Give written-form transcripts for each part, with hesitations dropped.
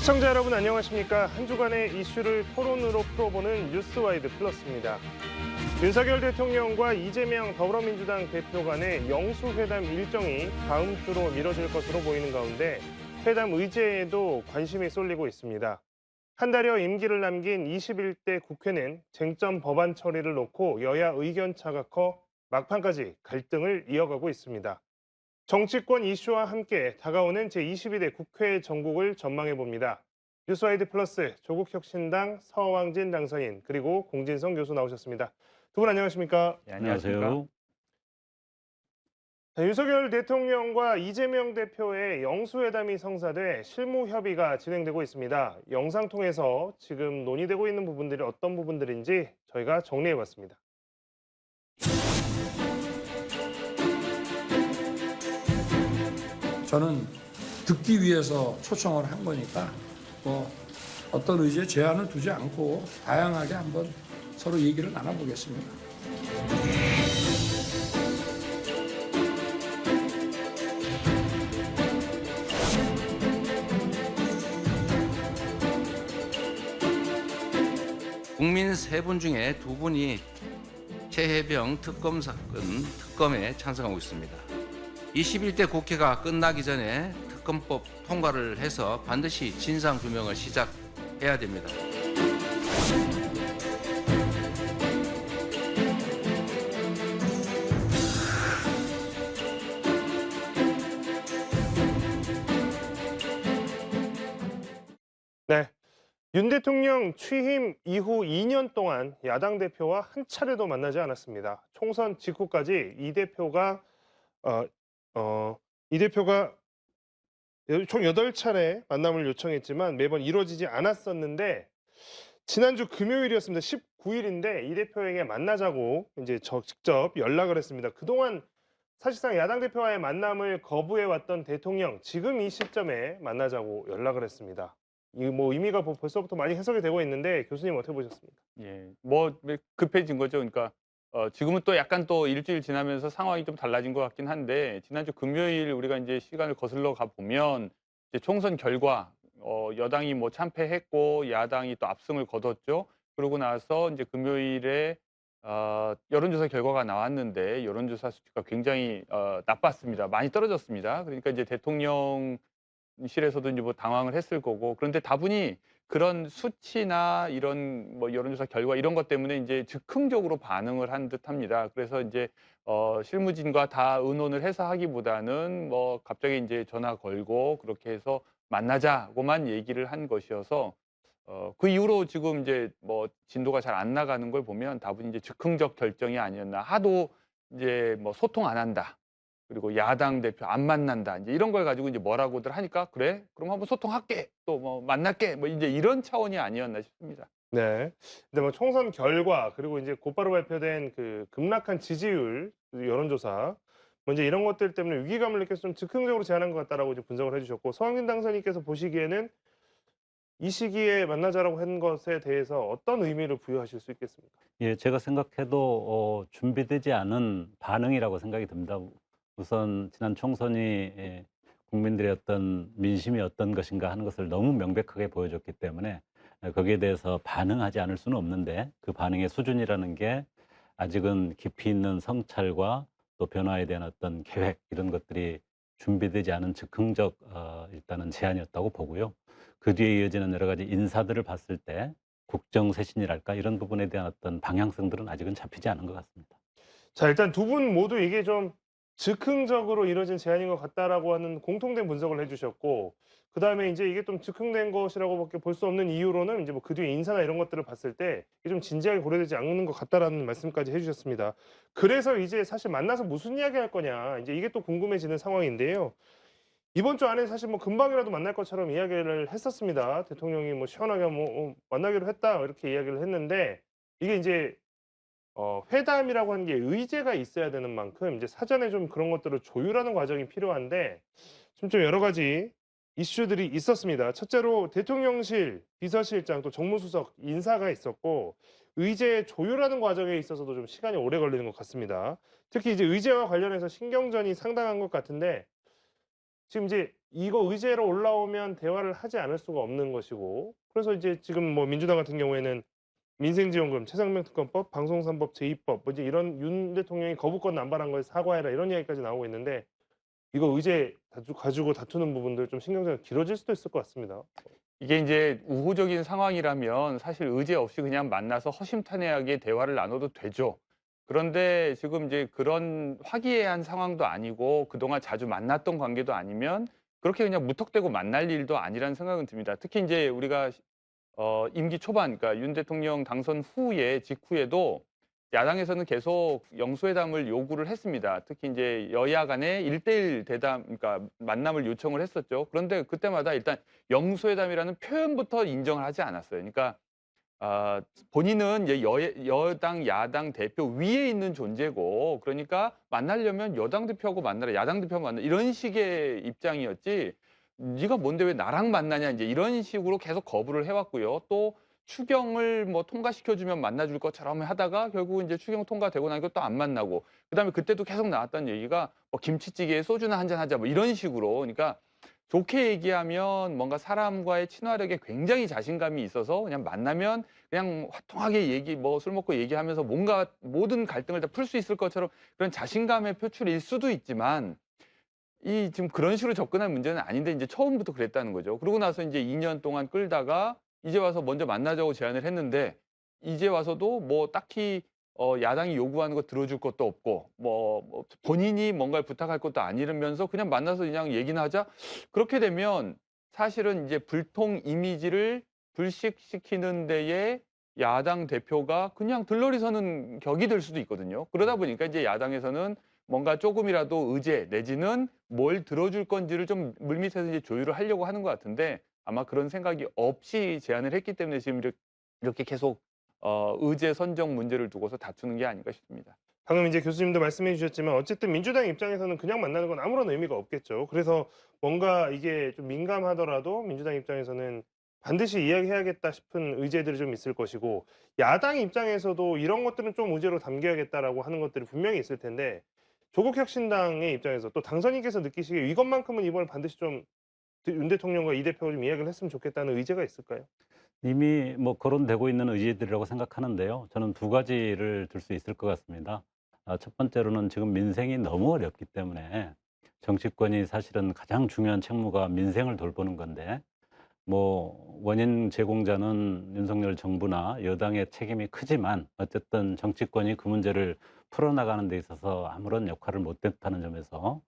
시청자 여러분 안녕하십니까? 한 주간의 이슈를 토론으로 풀어보는 뉴스와이드 플러스입니다. 윤석열 대통령과 이재명 더불어민주당 대표 간의 영수회담 일정이 다음 주로 미뤄질 것으로 보이는 가운데 회담 의제에도 관심이 쏠리고 있습니다. 한 달여 임기를 남긴 21대 국회는 쟁점 법안 처리를 놓고 여야 의견 차가 커 막판까지 갈등을 이어가고 있습니다. 정치권 이슈와 함께 다가오는 제22대 국회 정국을 전망해 봅니다. 뉴스와이드 플러스 조국혁신당 서왕진 당선인 그리고 공진성 교수 나오셨습니다. 두 분 안녕하십니까? 네, 안녕하세요. 윤석열 대통령과 이재명 대표의 영수회담이 성사돼 실무 협의가 진행되고 있습니다. 영상 통해서 지금 논의되고 있는 부분들이 어떤 부분들인지 저희가 정리해 봤습니다. 저는 듣기 위해서 초청을 한 거니까 뭐 어떤 의지에 제한을 두지 않고 다양하게 한번 서로 얘기를 나눠보겠습니다. 국민 세 분 중에 두 분이 최혜병 특검 사건 특검에 찬성하고 있습니다. 21대 국회가 끝나기 전에 특검법 통과를 해서 반드시 진상규명을 시작해야 됩니다. 네. 윤 대통령 취임 이후 2년 동안 야당 대표와 한 차례도 만나지 않았습니다. 총선 직후까지 이 대표가 총 8차례 만남을 요청했지만 매번 이루어지지 않았었는데 지난주 금요일이었습니다. 19일인데 이 대표에게 만나자고 이제 직접 연락을 했습니다. 그동안 사실상 야당 대표와의 만남을 거부해 왔던 대통령 지금 이 시점에 만나자고 연락을 했습니다. 이 뭐 의미가 벌써부터 많이 해석이 되고 있는데 교수님 어떻게 보셨습니까? 예. 뭐 급해진 거죠. 그러니까 지금은 또 약간 또 일주일 지나면서 상황이 좀 달라진 것 같긴 한데 지난주 금요일 우리가 이제 시간을 거슬러 가 보면 이제 총선 결과 여당이 뭐 참패했고 야당이 또 압승을 거뒀죠. 그러고 나서 이제 금요일에 여론조사 결과가 나왔는데 여론조사 수치가 굉장히 나빴습니다. 많이 떨어졌습니다. 그러니까 이제 대통령실에서도 이제 뭐 당황을 했을 거고 그런데 다분히 그런 수치나 이런 뭐 여론조사 결과 이런 것 때문에 이제 즉흥적으로 반응을 한 듯합니다. 그래서 이제 실무진과 다 의논을 해서 하기보다는 뭐 갑자기 이제 전화 걸고 그렇게 해서 만나자고만 얘기를 한 것이어서 그 이후로 지금 이제 뭐 진도가 잘 안 나가는 걸 보면 다분히 이제 즉흥적 결정이 아니었나. 하도 이제 뭐 소통 안 한다. 그리고 야당 대표 안 만난다. 이제 이런 걸 가지고 이제 뭐라고들 하니까 그래? 그럼 한번 소통할게. 또 뭐 만날게. 뭐 이제 이런 차원이 아니었나 싶습니다. 네. 근데 뭐 총선 결과 그리고 이제 곧바로 발표된 그 급락한 지지율 여론조사 뭐 이제 이런 것들 때문에 위기감을 느껴서 좀 즉흥적으로 제안한 것 같다라고 이제 분석을 해주셨고 서영진 당선인께서 보시기에는 이 시기에 만나자라고 한 것에 대해서 어떤 의미를 부여하실 수 있겠습니까? 예, 제가 생각해도 준비되지 않은 반응이라고 생각이 듭니다. 우선 지난 총선이 국민들의 어떤 민심이 어떤 것인가 하는 것을 너무 명백하게 보여줬기 때문에 거기에 대해서 반응하지 않을 수는 없는데 그 반응의 수준이라는 게 아직은 깊이 있는 성찰과 또 변화에 대한 어떤 계획 이런 것들이 준비되지 않은 즉흥적 일단은 제안이었다고 보고요. 그 뒤에 이어지는 여러 가지 인사들을 봤을 때 국정쇄신이랄까 이런 부분에 대한 어떤 방향성들은 아직은 잡히지 않은 것 같습니다. 자, 일단 두 분 모두 이게 좀 즉흥적으로 이뤄진 제안인 것 같다라고 하는 공통된 분석을 해주셨고, 그 다음에 이제 이게 좀 즉흥된 것이라고밖에 볼 수 없는 이유로는 이제 뭐 그 뒤에 인사나 이런 것들을 봤을 때 이게 좀 진지하게 고려되지 않는 것 같다라는 말씀까지 해주셨습니다. 그래서 이제 사실 만나서 무슨 이야기 할 거냐, 이제 이게 또 궁금해지는 상황인데요. 이번 주 안에 사실 뭐 금방이라도 만날 것처럼 이야기를 했었습니다. 대통령이 뭐 시원하게 뭐 만나기로 했다 이렇게 이야기를 했는데 이게 이제 회담이라고 하는 게 의제가 있어야 되는 만큼 이제 사전에 좀 그런 것들을 조율하는 과정이 필요한데 좀 여러 가지 이슈들이 있었습니다. 첫째로 대통령실 비서실장 또 정무수석 인사가 있었고 의제 조율하는 과정에 있어서도 좀 시간이 오래 걸리는 것 같습니다. 특히 이제 의제와 관련해서 신경전이 상당한 것 같은데 지금 이제 이거 의제로 올라오면 대화를 하지 않을 수가 없는 것이고 그래서 이제 지금 뭐 민주당 같은 경우에는 민생지원금, 최상병 특검법, 방송산법 제2법 뭐 이제 이런 윤 대통령이 거부권 남발한 거에 사과해라 이런 이야기까지 나오고 있는데 이거 의제 가지고 다투는 부분들 좀 신경전이 길어질 수도 있을 것 같습니다. 이게 이제 우호적인 상황이라면 사실 의제 없이 그냥 만나서 허심탄회하게 대화를 나눠도 되죠. 그런데 지금 이제 그런 화기애애한 상황도 아니고 그동안 자주 만났던 관계도 아니면 그렇게 그냥 무턱대고 만날 일도 아니라는 생각은 듭니다. 특히 이제 우리가 임기 초반, 그러니까 윤 대통령 당선 후에 직후에도 야당에서는 계속 영수회담을 요구를 했습니다. 특히 이제 여야 간의 1대1 대담, 그러니까 만남을 요청을 했었죠. 그런데 그때마다 일단 영수회담이라는 표현부터 인정을 하지 않았어요. 그러니까 본인은 이제 여당, 야당 대표 위에 있는 존재고, 그러니까 만나려면 여당 대표하고 만나라, 야당 대표하고 만나라 이런 식의 입장이었지. 네가 뭔데 왜 나랑 만나냐 이제 이런 식으로 계속 거부를 해왔고요. 또 추경을 뭐 통과시켜주면 만나줄 것처럼 하다가 결국 이제 추경 통과되고 나니까 또 안 만나고, 그다음에 그때도 계속 나왔던 얘기가 뭐 김치찌개에 소주나 한잔 하자 뭐 이런 식으로. 그러니까 좋게 얘기하면 뭔가 사람과의 친화력에 굉장히 자신감이 있어서 그냥 만나면 그냥 화통하게 뭐 술 먹고 얘기하면서 뭔가 모든 갈등을 다 풀 수 있을 것처럼 그런 자신감의 표출일 수도 있지만, 이 지금 그런 식으로 접근할 문제는 아닌데 이제 처음부터 그랬다는 거죠. 그러고 나서 이제 2년 동안 끌다가 이제 와서 먼저 만나자고 제안을 했는데, 이제 와서도 뭐 딱히 야당이 요구하는 거 들어줄 것도 없고 뭐 본인이 뭔가를 부탁할 것도 아니면서 그냥 만나서 그냥 얘기나 하자. 그렇게 되면 사실은 이제 불통 이미지를 불식시키는 데에 야당 대표가 그냥 들러리 서는 격이 될 수도 있거든요. 그러다 보니까 이제 야당에서는 뭔가 조금이라도 의제 내지는 뭘 들어줄 건지를 좀 물밑에서 이제 조율을 하려고 하는 것 같은데, 아마 그런 생각이 없이 제안을 했기 때문에 지금 이렇게 계속 의제 선정 문제를 두고서 다투는 게 아닌가 싶습니다. 방금 이제 교수님도 말씀해 주셨지만 어쨌든 민주당 입장에서는 그냥 만나는 건 아무런 의미가 없겠죠. 그래서 뭔가 이게 좀 민감하더라도 민주당 입장에서는 반드시 이야기해야겠다 싶은 의제들이 좀 있을 것이고 야당 입장에서도 이런 것들은 좀 의제로 담겨야겠다라고 하는 것들이 분명히 있을 텐데 조국혁신당의 입장에서 또 당선인께서 느끼시기에 이것만큼은 이번에 반드시 좀 윤 대통령과 이 대표가 좀 이야기를 했으면 좋겠다는 의제가 있을까요? 이미 뭐 거론되고 있는 의제들이라고 생각하는데요. 저는 두 가지를 들 수 있을 것 같습니다. 첫 번째로는 지금 민생이 너무 어렵기 때문에 정치권이 사실은 가장 중요한 책무가 민생을 돌보는 건데, 뭐 원인 제공자는 윤석열 정부나 여당의 책임이 크지만 어쨌든 정치권이 그 문제를 풀어나가는 데 있어서 아무런 역할을 못했다는 점에서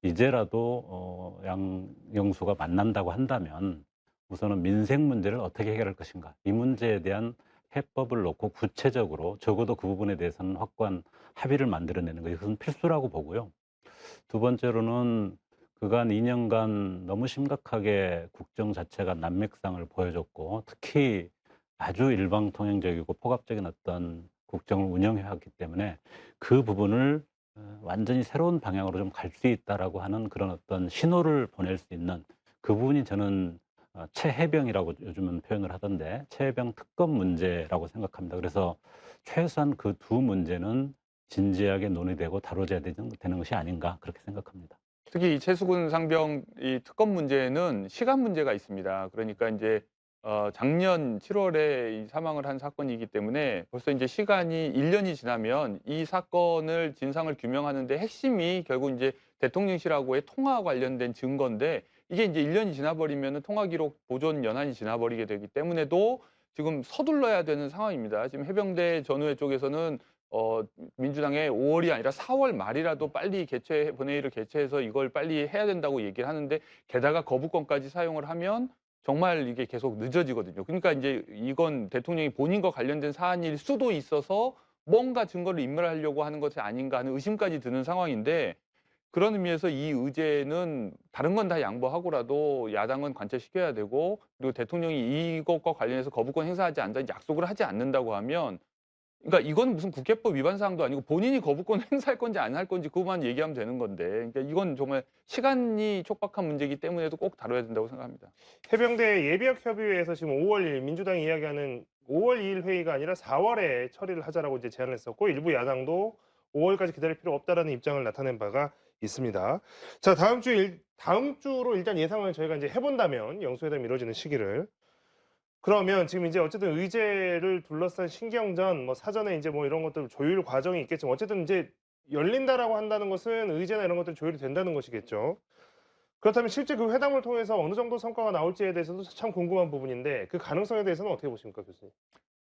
이제라도 양영수가 만난다고 한다면 우선은 민생 문제를 어떻게 해결할 것인가, 이 문제에 대한 해법을 놓고 구체적으로 적어도 그 부분에 대해서는 확고한 합의를 만들어내는 것, 이것은 필수라고 보고요. 두 번째로는 그간 2년간 너무 심각하게 국정 자체가 난맥상을 보여줬고, 특히 아주 일방통행적이고 포괄적인 어떤 국정을 운영해왔기 때문에 그 부분을 완전히 새로운 방향으로 좀 갈 수 있다라고 하는 그런 어떤 신호를 보낼 수 있는 그 부분이 저는 최해병이라고 요즘은 표현을 하던데 최해병 특검 문제라고 생각합니다. 그래서 최소한 그 두 문제는 진지하게 논의되고 다뤄져야 되는 것이 아닌가 그렇게 생각합니다. 특히 이 최수근 상병 이 특검 문제는 시간 문제가 있습니다. 그러니까 이제 작년 7월에 사망을 한 사건이기 때문에 벌써 이제 시간이 1년이 지나면 이 사건을 진상을 규명하는 데 핵심이 결국 이제 대통령실하고의 통화 관련된 증거인데, 이게 이제 1년이 지나버리면 통화 기록 보존 연한이 지나버리게 되기 때문에도 지금 서둘러야 되는 상황입니다. 지금 해병대 전후회 쪽에서는 민주당의 5월이 아니라 4월 말이라도 빨리 본회의를 개최해서 이걸 빨리 해야 된다고 얘기를 하는데, 게다가 거부권까지 사용을 하면 정말 이게 계속 늦어지거든요. 그러니까 이제 이건 대통령이 본인과 관련된 사안일 수도 있어서 뭔가 증거를 인멸하려고 하는 것이 아닌가 하는 의심까지 드는 상황인데, 그런 의미에서 이 의제는 다른 건 다 양보하고라도 야당은 관철시켜야 되고, 그리고 대통령이 이것과 관련해서 거부권 행사하지 않는다 약속을 하지 않는다고 하면, 그러니까 이건 무슨 국회법 위반 사항도 아니고 본인이 거부권 행사할 건지 안 할 건지 그것만 얘기하면 되는 건데, 그러니까 이건 정말 시간이 촉박한 문제이기 때문에도 꼭 다뤄야 된다고 생각합니다. 해병대 예비역 협의회에서 지금 5월 1일 민주당이 이야기하는 5월 2일 회의가 아니라 4월에 처리를 하자라고 이제 제안을 했었고 일부 야당도 5월까지 기다릴 필요 없다라는 입장을 나타낸 바가 있습니다. 자, 다음 주로 일단 예상을 저희가 이제 해본다면 영수회담이 이루어지는 시기를 그러면 지금 이제 어쨌든 의제를 둘러싼 신경전, 뭐 사전에 이제 뭐 이런 것들 조율 과정이 있겠지만 어쨌든 이제 열린다라고 한다는 것은 의제나 이런 것들 조율이 된다는 것이겠죠. 그렇다면 실제 그 회담을 통해서 어느 정도 성과가 나올지에 대해서도 참 궁금한 부분인데 그 가능성에 대해서는 어떻게 보십니까, 교수님?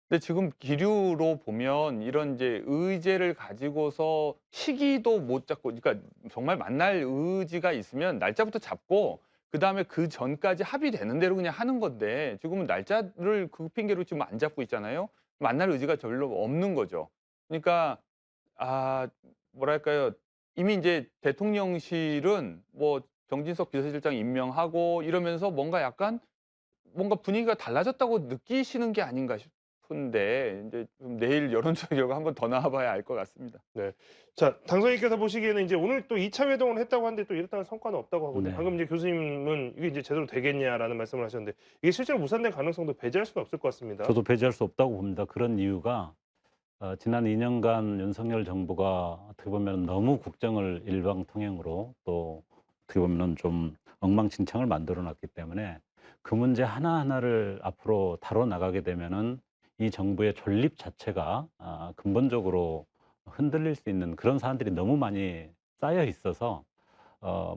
근데 지금 기류로 보면 이런 이제 의제를 가지고서 시기도 못 잡고, 그러니까 정말 만날 의지가 있으면 날짜부터 잡고 그다음에 그 전까지 합의되는 대로 그냥 하는 건데 지금은 날짜를 그 핑계로 지금 안 잡고 있잖아요. 만날 의지가 별로 없는 거죠. 그러니까 아, 뭐랄까요? 이미 이제 대통령실은 뭐 정진석 비서실장 임명하고 이러면서 뭔가 분위기가 달라졌다고 느끼시는 게 아닌가 싶은데 이제 좀 내일 여론조사 결과 한번 더 나와봐야 알 것 같습니다. 자, 당선인께서 보시기에는 이제 오늘 또 2차 회동을 했다고 하는데 또 이렇다는 성과는 없다고 하거든요. 네. 방금 이제 교수님은 이게 이제 제대로 되겠냐라는 말씀을 하셨는데 이게 실제로 무산된 가능성도 배제할 수는 없을 것 같습니다. 저도 배제할 수 없다고 봅니다. 그런 이유가 지난 2년간 윤석열 정부가 어떻게 보면 너무 국정을 일방통행으로 또 어떻게 보면 좀 엉망진창을 만들어놨기 때문에 그 문제 하나하나를 앞으로 다뤄나가게 되면은 이 정부의 존립 자체가 근본적으로 흔들릴 수 있는 그런 사안들이 너무 많이 쌓여 있어서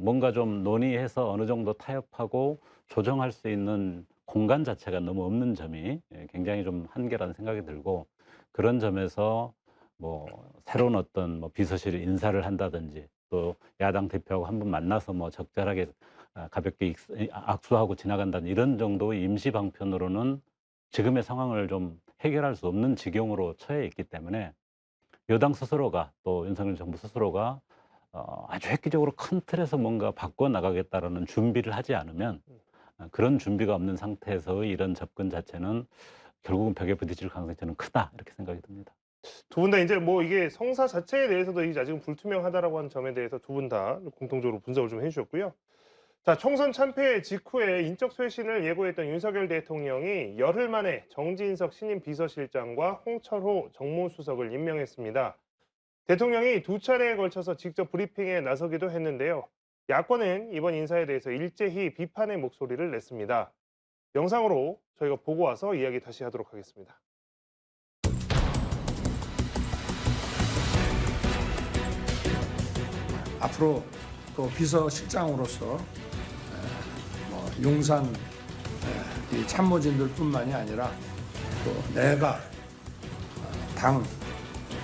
뭔가 좀 논의해서 어느 정도 타협하고 조정할 수 있는 공간 자체가 너무 없는 점이 굉장히 좀 한계라는 생각이 들고 그런 점에서 뭐 새로운 어떤 뭐 비서실 인사를 한다든지 또 야당 대표하고 한번 만나서 뭐 적절하게 가볍게 악수하고 지나간다는 이런 정도의 임시 방편으로는 지금의 상황을 좀 해결할 수 없는 지경으로 처해 있기 때문에 여당 스스로가 또 윤석열 정부 스스로가 아주 획기적으로 큰 틀에서 뭔가 바꿔 나가겠다라는 준비를 하지 않으면 그런 준비가 없는 상태에서의 이런 접근 자체는 결국은 벽에 부딪힐 가능성이 저는 크다 이렇게 생각이 듭니다. 두 분 다 이제 뭐 이게 성사 자체에 대해서도 이제 아직은 불투명하다라고 하는 점에 대해서 두 분 다 공통적으로 분석을 좀 해주셨고요. 자, 총선 참패 직후에 인적 쇄신을 예고했던 윤석열 대통령이 열흘 만에 정진석 신임 비서실장과 홍철호 정무수석을 임명했습니다. 대통령이 두 차례에 걸쳐서 직접 브리핑에 나서기도 했는데요. 야권은 이번 인사에 대해서 일제히 비판의 목소리를 냈습니다. 영상으로 저희가 보고 와서 이야기 다시 하도록 하겠습니다. 앞으로 또 비서실장으로서 용산 이 참모진들뿐만이 아니라 또 내각, 당,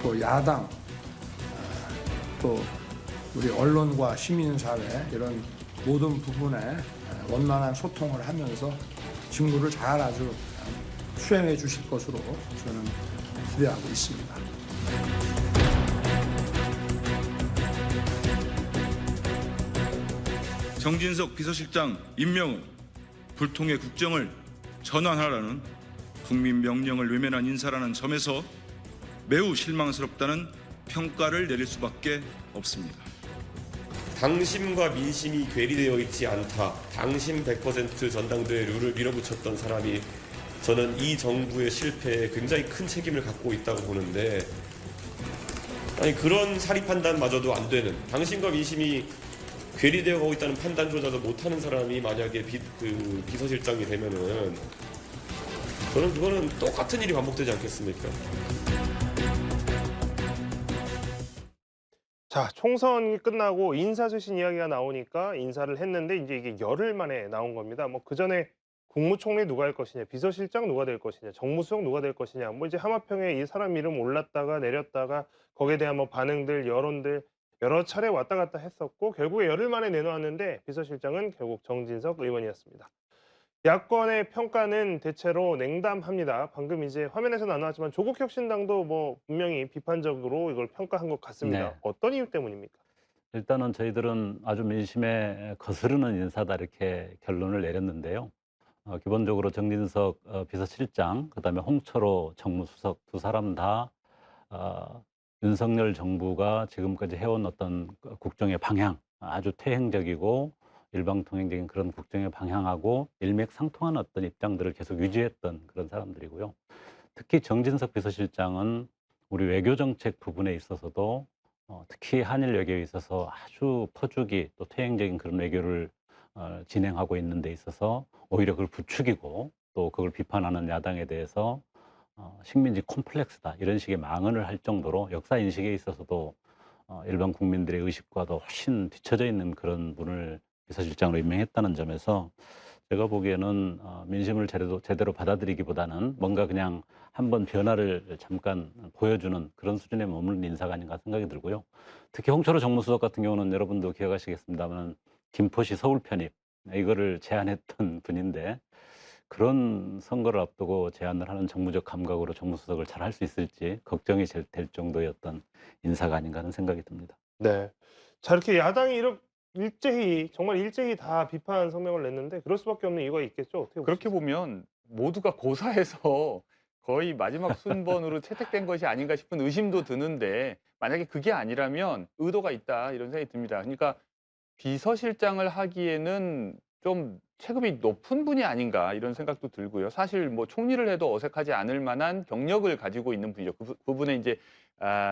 또 야당, 또 우리 언론과 시민사회 이런 모든 부분에 원만한 소통을 하면서 직무를 잘 아주 수행해 주실 것으로 저는 기대하고 있습니다. 정진석 비서실장 임명은 불통의 국정을 전환하라는 국민 명령을 외면한 인사라는 점에서 매우 실망스럽다는 평가를 내릴 수밖에 없습니다. 당심과 민심이 괴리되어 있지 않다. 당심 100% 전당대회 룰을 밀어붙였던 사람이 저는 이 정부의 실패에 굉장히 큰 책임을 갖고 있다고 보는데 아니 그런 사리 판단마저도 안 되는 당심과 민심이 괴리되어 가고 있다는 판단조차도 못하는 사람이 만약에 비서실장이 되면은 저는 그거는 똑같은 일이 반복되지 않겠습니까? 자, 총선이 끝나고 인사쇄신 이야기가 나오니까 인사를 했는데 이제 이게 열흘 만에 나온 겁니다. 뭐 그전에 국무총리 누가 할 것이냐, 비서실장 누가 될 것이냐, 정무수석 누가 될 것이냐, 뭐 이제 하마평에 이 사람 이름 올랐다가 내렸다가 거기에 대한 뭐 반응들, 여론들 여러 차례 왔다 갔다 했었고 결국에 열흘 만에 내놓았는데 비서실장은 결국 정진석 의원이었습니다. 야권의 평가는 대체로 냉담합니다. 방금 이제 화면에서는 안 나왔지만 조국혁신당도 뭐 분명히 비판적으로 이걸 평가한 것 같습니다. 네. 어떤 이유 때문입니까? 일단은 저희들은 아주 민심에 거스르는 인사다 이렇게 결론을 내렸는데요. 기본적으로 정진석 비서실장, 그다음에 홍철호 정무수석 두 사람 다 윤석열 정부가 지금까지 해온 어떤 국정의 방향, 아주 퇴행적이고 일방통행적인 그런 국정의 방향하고 일맥상통한 어떤 입장들을 계속 유지했던 그런 사람들이고요. 특히 정진석 비서실장은 우리 외교정책 부분에 있어서도 특히 한일 외교에 있어서 아주 퍼주기 또 퇴행적인 그런 외교를 진행하고 있는 데 있어서 오히려 그걸 부추기고 또 그걸 비판하는 야당에 대해서 식민지 콤플렉스다 이런 식의 망언을 할 정도로 역사 인식에 있어서도 일반 국민들의 의식과도 훨씬 뒤처져 있는 그런 분을 비서실장으로 임명했다는 점에서 제가 보기에는 민심을 제대로 받아들이기보다는 뭔가 그냥 한번 변화를 잠깐 보여주는 그런 수준에 머무는 인사가 아닌가 생각이 들고요. 특히 홍철호 정무수석 같은 경우는 여러분도 기억하시겠습니다만 김포시 서울 편입 이거를 제안했던 분인데 그런 선거를 앞두고 제안을 하는 정무적 감각으로 정무수석을 잘 할 수 있을지 걱정이 될 정도였던 인사가 아닌가 하는 생각이 듭니다. 네. 자, 이렇게 야당이 정말 일제히 다 비판 성명을 냈는데 그럴 수밖에 없는 이유가 있겠죠? 어떻게 그렇게 보시죠? 보면 모두가 고사해서 거의 마지막 순번으로 채택된 것이 아닌가 싶은 의심도 드는데 만약에 그게 아니라면 의도가 있다 이런 생각이 듭니다. 그러니까 비서실장을 하기에는 좀 체급이 높은 분이 아닌가 이런 생각도 들고요. 사실 뭐 총리를 해도 어색하지 않을 만한 경력을 가지고 있는 분이죠. 그분의 이제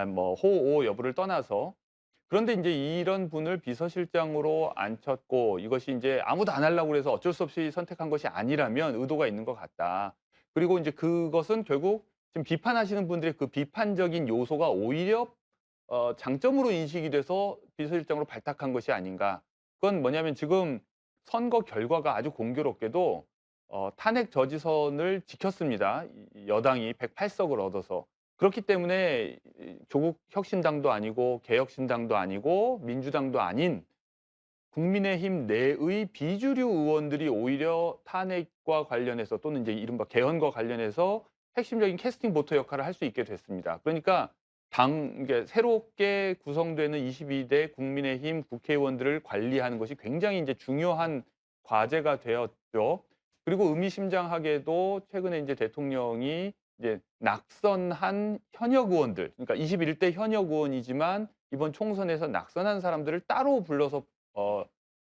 뭐 호오 여부를 떠나서 그런데 이제 이런 분을 비서실장으로 앉혔고 이것이 이제 아무도 안 하려고 그래서 어쩔 수 없이 선택한 것이 아니라면 의도가 있는 것 같다. 그리고 이제 그것은 결국 지금 비판하시는 분들의 그 비판적인 요소가 오히려 장점으로 인식이 돼서 비서실장으로 발탁한 것이 아닌가. 그건 뭐냐면 지금 선거 결과가 아주 공교롭게도 탄핵 저지선을 지켰습니다. 여당이 108석을 얻어서. 그렇기 때문에 조국 혁신당도 아니고 개혁신당도 아니고 민주당도 아닌 국민의힘 내의 비주류 의원들이 오히려 탄핵과 관련해서 또는 이제 이른바 개헌과 관련해서 핵심적인 캐스팅 보터 역할을 할 수 있게 됐습니다. 그러니까 이게 새롭게 구성되는 22대 국민의힘 국회의원들을 관리하는 것이 굉장히 이제 중요한 과제가 되었죠. 그리고 의미심장하게도 최근에 이제 대통령이 이제 낙선한 현역 의원들, 그러니까 21대 현역 의원이지만 이번 총선에서 낙선한 사람들을 따로 불러서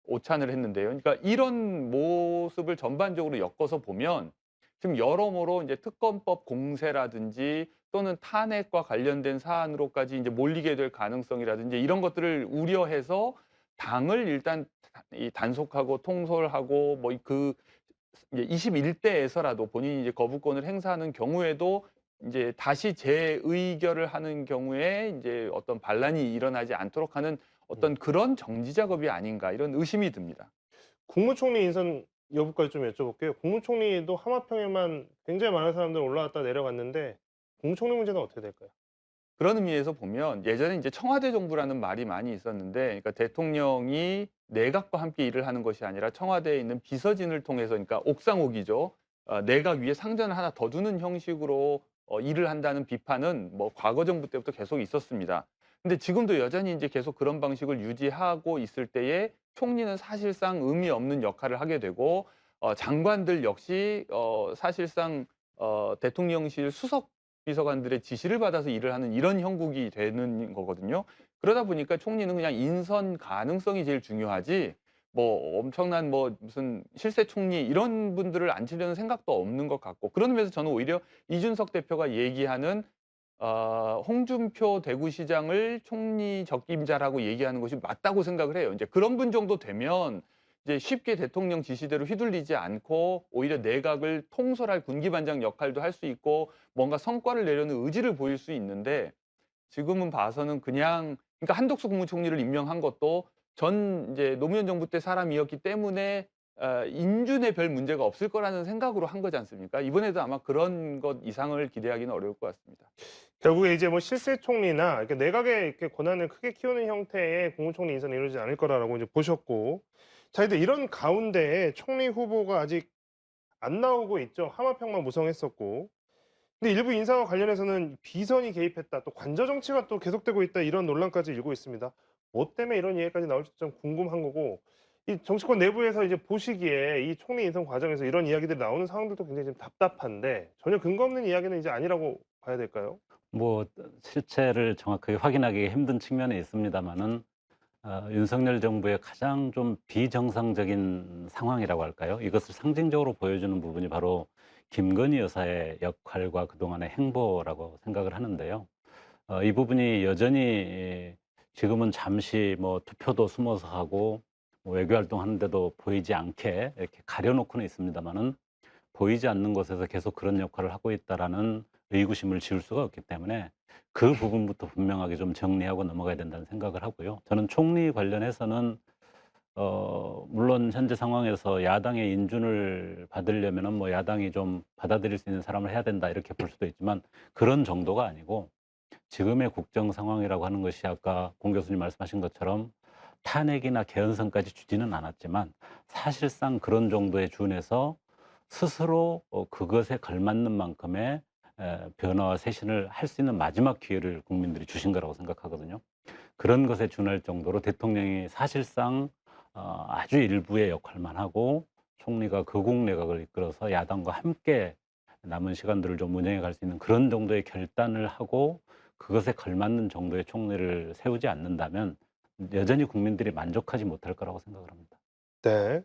오찬을 했는데요. 그러니까 이런 모습을 전반적으로 엮어서 보면 지금 여러모로 이제 특검법 공세라든지 또는 탄핵과 관련된 사안으로까지 이제 몰리게 될 가능성이라든지 이런 것들을 우려해서 당을 일단 단속하고 통솔하고 뭐 그 이제 21대에서라도 본인이 이제 거부권을 행사하는 경우에도 이제 다시 재의결을 하는 경우에 이제 어떤 반란이 일어나지 않도록 하는 어떤 그런 정지 작업이 아닌가 이런 의심이 듭니다. 국무총리 인선 여부까지 좀 여쭤볼게요. 국무총리도 하마평에만 굉장히 많은 사람들 올라왔다 내려갔는데 국무총리 문제는 어떻게 될까요? 그런 의미에서 보면 예전에 이제 청와대 정부라는 말이 많이 있었는데, 그러니까 대통령이 내각과 함께 일을 하는 것이 아니라 청와대에 있는 비서진을 통해서, 그러니까 옥상옥이죠. 내각 위에 상전을 하나 더 두는 형식으로 일을 한다는 비판은 뭐 과거 정부 때부터 계속 있었습니다. 근데 지금도 여전히 이제 계속 그런 방식을 유지하고 있을 때에 총리는 사실상 의미 없는 역할을 하게 되고 장관들 역시 사실상 대통령실 수석 비서관들의 지시를 받아서 일을 하는 이런 형국이 되는 거거든요. 그러다 보니까 총리는 그냥 인선 가능성이 제일 중요하지 뭐 엄청난 뭐 무슨 실세 총리 이런 분들을 앉히려는 생각도 없는 것 같고, 그런 면에서 저는 오히려 이준석 대표가 얘기하는 홍준표 대구시장을 총리 적임자라고 얘기하는 것이 맞다고 생각을 해요. 이제 그런 분 정도 되면 이제 쉽게 대통령 지시대로 휘둘리지 않고 오히려 내각을 통솔할 군기반장 역할도 할 수 있고 뭔가 성과를 내려는 의지를 보일 수 있는데, 지금은 봐서는 그냥 그러니까 한덕수 국무총리를 임명한 것도 전 이제 노무현 정부 때 사람이었기 때문에 인준에 별 문제가 없을 거라는 생각으로 한 거지 않습니까? 이번에도 아마 그런 것 이상을 기대하기는 어려울 것 같습니다. 결국에 이제 뭐 실세 총리나 이렇게 내각의 이렇게 권한을 크게 키우는 형태의 국무총리 인선이 이루어지지 않을 거라고 이제 보셨고, 자, 근데 이런 가운데 총리 후보가 아직 안 나오고 있죠. 하마평만 무성했었고. 근데 일부 인사와 관련해서는 비선이 개입했다, 또 관저 정치가 또 계속되고 있다, 이런 논란까지 일고 있습니다. 뭐 때문에 이런 이야기까지 나올지 좀 궁금한 거고, 이 정치권 내부에서 이제 보시기에 이 총리 인선 과정에서 이런 이야기들이 나오는 상황들도 굉장히 좀 답답한데 전혀 근거 없는 이야기는 이제 아니라고 봐야 될까요? 뭐 실체를 정확하게 확인하기 힘든 측면이 있습니다만은 윤석열 정부의 가장 좀 비정상적인 상황이라고 할까요? 이것을 상징적으로 보여주는 부분이 바로 김건희 여사의 역할과 그동안의 행보라고 생각을 하는데요. 이 부분이 여전히 지금은 잠시 뭐 투표도 숨어서 하고 뭐 외교 활동하는데도 보이지 않게 이렇게 가려놓고는 있습니다만은 보이지 않는 곳에서 계속 그런 역할을 하고 있다라는 의구심을 지울 수가 없기 때문에 그 부분부터 분명하게 좀 정리하고 넘어가야 된다는 생각을 하고요. 저는 총리 관련해서는 물론 현재 상황에서 야당의 인준을 받으려면은 뭐 야당이 좀 받아들일 수 있는 사람을 해야 된다 이렇게 볼 수도 있지만 그런 정도가 아니고 지금의 국정 상황이라고 하는 것이 아까 공 교수님 말씀하신 것처럼 탄핵이나 개헌선까지 주지는 않았지만 사실상 그런 정도에 준해서 스스로 그것에 걸맞는 만큼의 변화와 쇄신을 할 수 있는 마지막 기회를 국민들이 주신 거라고 생각하거든요. 그런 것에 준할 정도로 대통령이 사실상 아주 일부의 역할만 하고 총리가 거국 내각을 이끌어서 야당과 함께 남은 시간들을 좀 운영해 갈 수 있는 그런 정도의 결단을 하고 그것에 걸맞는 정도의 총리를 세우지 않는다면 여전히 국민들이 만족하지 못할 거라고 생각을 합니다. 네.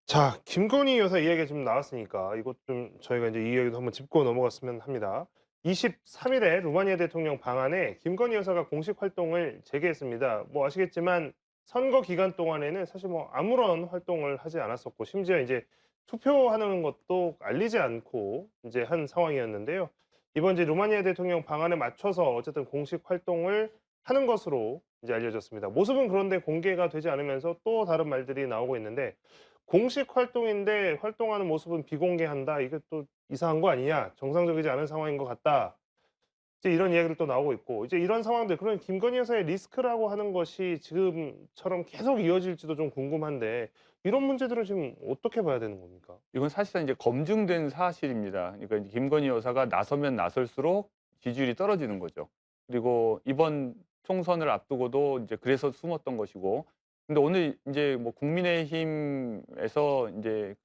자, 김건희 여사 이야기가 좀 나왔으니까 이것 좀 저희가 이제 이 이야기도 한번 짚고 넘어갔으면 합니다. 23일에 루마니아 대통령 방한에 김건희 여사가 공식 활동을 재개했습니다. 뭐 아시겠지만 선거 기간 동안에는 사실 뭐 아무런 활동을 하지 않았었고 심지어 이제 투표하는 것도 알리지 않고 이제 한 상황이었는데요. 이번 이제 루마니아 대통령 방한에 맞춰서 어쨌든 공식 활동을 하는 것으로 이제 알려졌습니다. 모습은 그런데 공개가 되지 않으면서 또 다른 말들이 나오고 있는데 공식 활동인데 활동하는 모습은 비공개한다. 이게 또 이상한 거 아니냐? 정상적이지 않은 상황인 것 같다. 이제 이런 이야기를 또 나오고 있고 이제 이런 상황들 그런 김건희 여사의 리스크라고 하는 것이 지금처럼 계속 이어질지도 좀 궁금한데 이런 문제들은 지금 어떻게 봐야 되는 겁니까? 이건 사실상 이제 검증된 사실입니다. 그러니까 이제 김건희 여사가 나서면 나설수록 지지율이 떨어지는 거죠. 그리고 이번 총선을 앞두고도 이제 그래서 숨었던 것이고. 근데 오늘 이제 뭐 국민의힘에서 이제